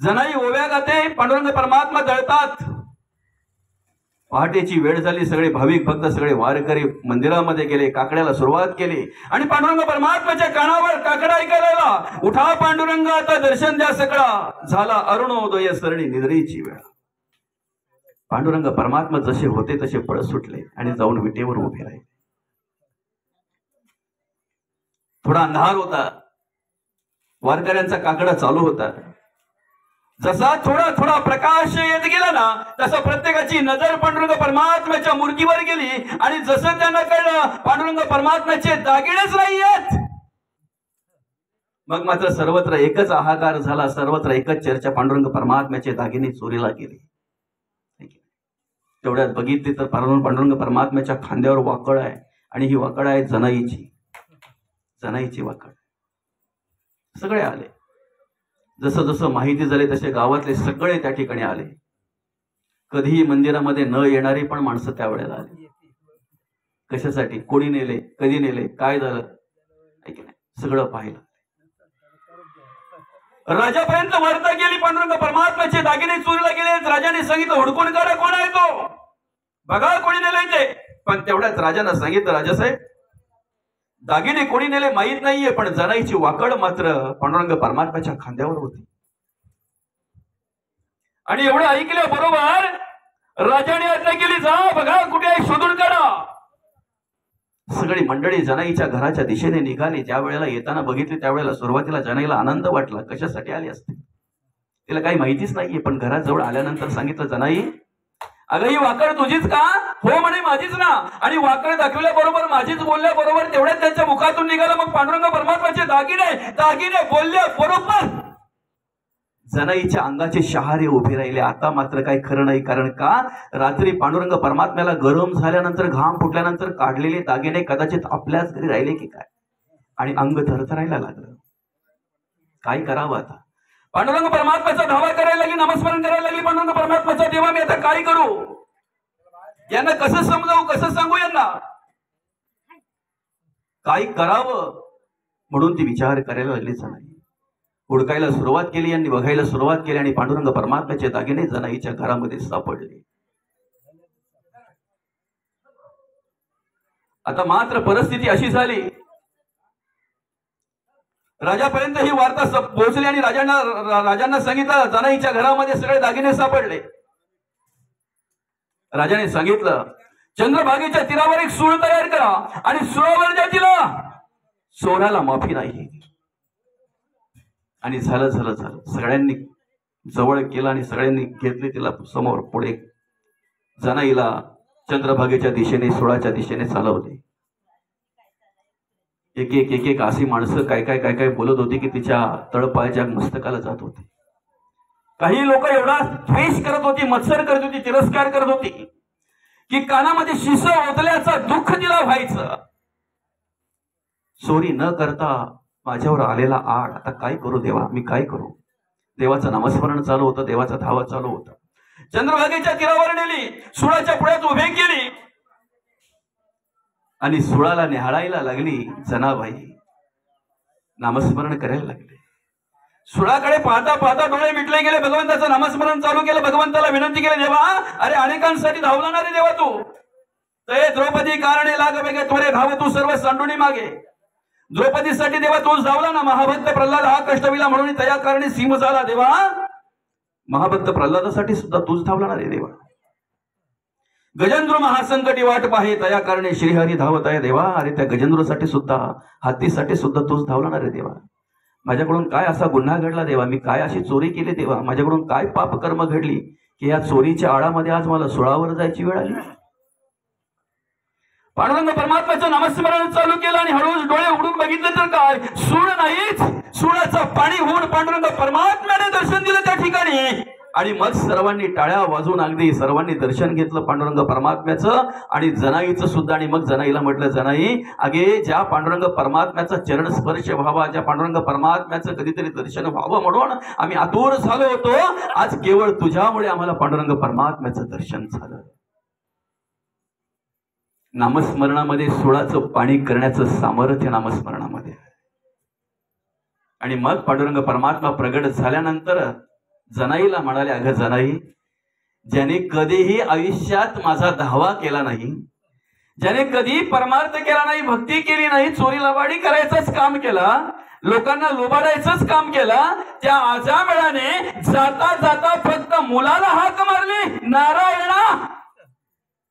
जनाई ओव्या गाते, पांडुरंग परमात्मा दळतात. पहाटेची वेळ झाली, सगळे भाविक भक्त सगळे वारकरी मंदिरामध्ये गेले, काकड्याला सुरुवात केली आणि पांडुरंग परमात्म्याच्या कानावर काकडा ऐकायला, उठा पांडुरंग आता दर्शन द्या सकळा, झाला अरुणोदय सरणी निद्रेची वेळ. पांडुरंग परमात्मा जसे होते तसे पळ सुटले आणि जाऊन विटेवर उभे राहिले. थोडा अंधार होता, वारकऱ्यांचा काकडा चालू होता. जसा थोडा थोडा प्रकाश येत गेला ना, तसं प्रत्येकाची नजर पांडुरंग परमात्म्याच्या मूर्तीवर गेली आणि जसं त्यांना कळलं पांडुरंग परमात्म्याचे दागिनेच नाहीयेत, मग मात्र सर्वत्र एकच हाहाकार झाला, सर्वत्र एकच चर्चा, पांडुरंग परमात्म्याचे दागिने चोरीला गेले. तेवढ्यात बघितली तर पांडुरंग परमात्म्याच्या खांद्यावर वाकळ आहे आणि ही वाकळ आहे जनाईची, जनाईची वाकळ. सगळे आले, जसं जसं माहिती झाली तसे गावातले सगळे त्या ठिकाणी आले. कधीही मंदिरामध्ये न येणारी पण माणसं त्यावेळेला आली. कशासाठी, कोणी नेले, कधी नेले, काय झालं, सगळं पाहिलं. राजापर्यंत वार्ता गेली, पांडुरंग परमात्म्याचे दागिने चोरीला गेले. राजाने सांगितलं हुडकून काढा कोण आहे तो, बघा कोणी नेले ते. पण तेवढ्याच राजानं सांगितलं, राजासाहेब दागिने कोणी नेले माहीत नाहीये, पण जनाईची वाकड मात्र पांडुरंग परमात्म्याच्या खांद्यावर होती. आणि एवढं ऐकल्या बरोबर राजाने आज्ञा केली, जा बघा कुठे आहे शोधून काढा. सगळी मंडळी जनाईच्या घराच्या दिशेने निघाली. ज्या वेळेला येताना बघितली त्यावेळेला सुरुवातीला जनाईला आनंद वाटला. कशासाठी आली असते तिला काही माहितीच नाहीये, पण घराजवळ आल्यानंतर सांगितलं, जनाई अगं ही वाकड तुझीच का? हो म्हणे माझीच ना. आणि वाकड दाखवल्याबरोबर माझीच बोलल्याबरोबर तेवढ्याच त्यांच्या मुखातून निघालं मग पांडुरंग परमात्म्याचे दागिने, दागिने बोलल्या बरोबर जनाईच्या अंगाचे शहारे उभे राहिले. आता मात्र काही खरं नाही, कारण का रात्री पांडुरंग परमात्म्याला गरम झाल्यानंतर घाम फुटल्यानंतर काढलेले दागिने कदाचित आपल्याच घरी राहिले की काय, आणि अंग थरथरायला लागलं. काय करावं आता? पांडुरंग परमात्म्याचा धावा करायला लागली, नामस्मरण करायला लागली. पांडुरंग परमात्म्याचा देवा मी आता काय करू, यांना कसं समजावू, कसं सांगू, यांना काय करावं म्हणून ती विचार करायला लागलीच नाही. हुडकायला सुरुवात केली, यांनी बघायला सुरुवात केली आणि पांडुरंग परमात्म्याचे दागिने जनाईच्या घरामध्ये सापडले. आता मात्र परिस्थिती अशी झाली, राजापर्यंत ही वार्ता पोहोचली आणि राजांना सांगितलं जनाईच्या घरामध्ये सगळे दागिने सापडले. राजाने सांगितलं चंद्रभागेच्या तीरावर एक सूळ तयार करा आणि सुळावर द्या तिला, चोराला माफी नाही. आणि झालं झालं झालं, सगळ्यांनी जवळ केलं आणि सगळ्यांनी घेतली तिला समोर. पुढे जनाईला चंद्रभागेच्या दिशेने, सुळाच्या दिशेने चालवले. एक एक एक एक अशी माणसं काय काय काय काय बोलत होती की तिच्या तळपायाच्या मस्तकाला जात होते. काही लोक एवढा द्वेष करत होती, मत्सर करत होती, तिरस्कार करत होती की कानामध्ये शिस ओतल्याचा दुःख तिला व्हायचं. चोरी न करता माझ्यावर आलेला आड, आता काय करू देवा, मी काय करू? देवाचं नामस्मरण चालू होतं, देवाचा धावा चालू होता. चंद्रभागेच्या तीरावर नेली, सुळाच्या पुढ्यात उभे केली आणि सुळाला निहाळायला लागली. जनाबाई नामस्मरण करायला लागले. सुळाकडे पाहता पाहता डोळे मिटले गेले. भगवंताचं नामस्मरण चालू केलं. भगवंताला विनंती केली, देवा अरे अनेकांसाठी धावला ना रे देवा तू. ते द्रौपदी कारणे लाग वेगे त्वरे धाव तू सर्व सांडुनी मागे. द्रौपदीसाठी देवा तू धावला ना. महाभक्त प्रल्हाद हा कष्टविला म्हणून तया कारणे सीम झाला देवा. महाभक्त प्रल्हादासाठी सुद्धा तूच धावला ना रे देवा. गजेंद्र महासंकटी वाट पाहे तया कारणे श्रीहरी धावत आहे देवा. अरे त्या गजेंद्रसाठी सुद्धा, हत्तीसाठी सुद्धा तूच धावला ना रे देवा. माझ्याकडून काय असा गुन्हा घडला देवा, मी काय अशी चोरी केली देवा, माझ्याकडून काय पाप कर्म घडली की या चोरीच्या आळामध्ये आज मला सुळावर जायची वेळ आली. पांडुरंग परमात्म्याचं नामस्मरण चालू केलं आणि हळूच डोळे उघडून बघितले तर काय, सूळ नाहीच. सुळाचं पाणी होऊन पांडुरंग परमात्म्याने दर्शन दिलं त्या ठिकाणी. आणि मग सर्वांनी टाळ्या वाजवून अगदी सर्वांनी दर्शन घेतलं पांडुरंग परमात्म्याचं आणि जनाईचं सुद्धा. आणि मग जनाईला म्हटलं, जनाई अगे ज्या पांडुरंग परमात्म्याचा चरण स्पर्श व्हावा, ज्या पांडुरंग परमात्म्याचं कधीतरी दर्शन व्हावं म्हणून आम्ही आतुर झालो होतो, आज केवळ तुझ्यामुळे आम्हाला पांडुरंग परमात्म्याचं दर्शन झालं. नामस्मरणामध्ये सुळाचं पाणी करण्याचं सामर्थ्य नामस्मरणामध्ये. आणि मग पांडुरंग परमात्मा प्रगट झाल्यानंतर जनाईला म्हणाले, अगं जनाई, ज्याने कधीही आयुष्यात माझा धावा केला नाही, ज्याने कधी परमार्थ केला नाही, भक्ती केली नाही, चोरी लबाडी करायचंच काम केला, लोकांना लुबाडायचंच काम केला, त्या आजामेळाने जाता जाता फक्त मुलाला हाक मारली, नारायणा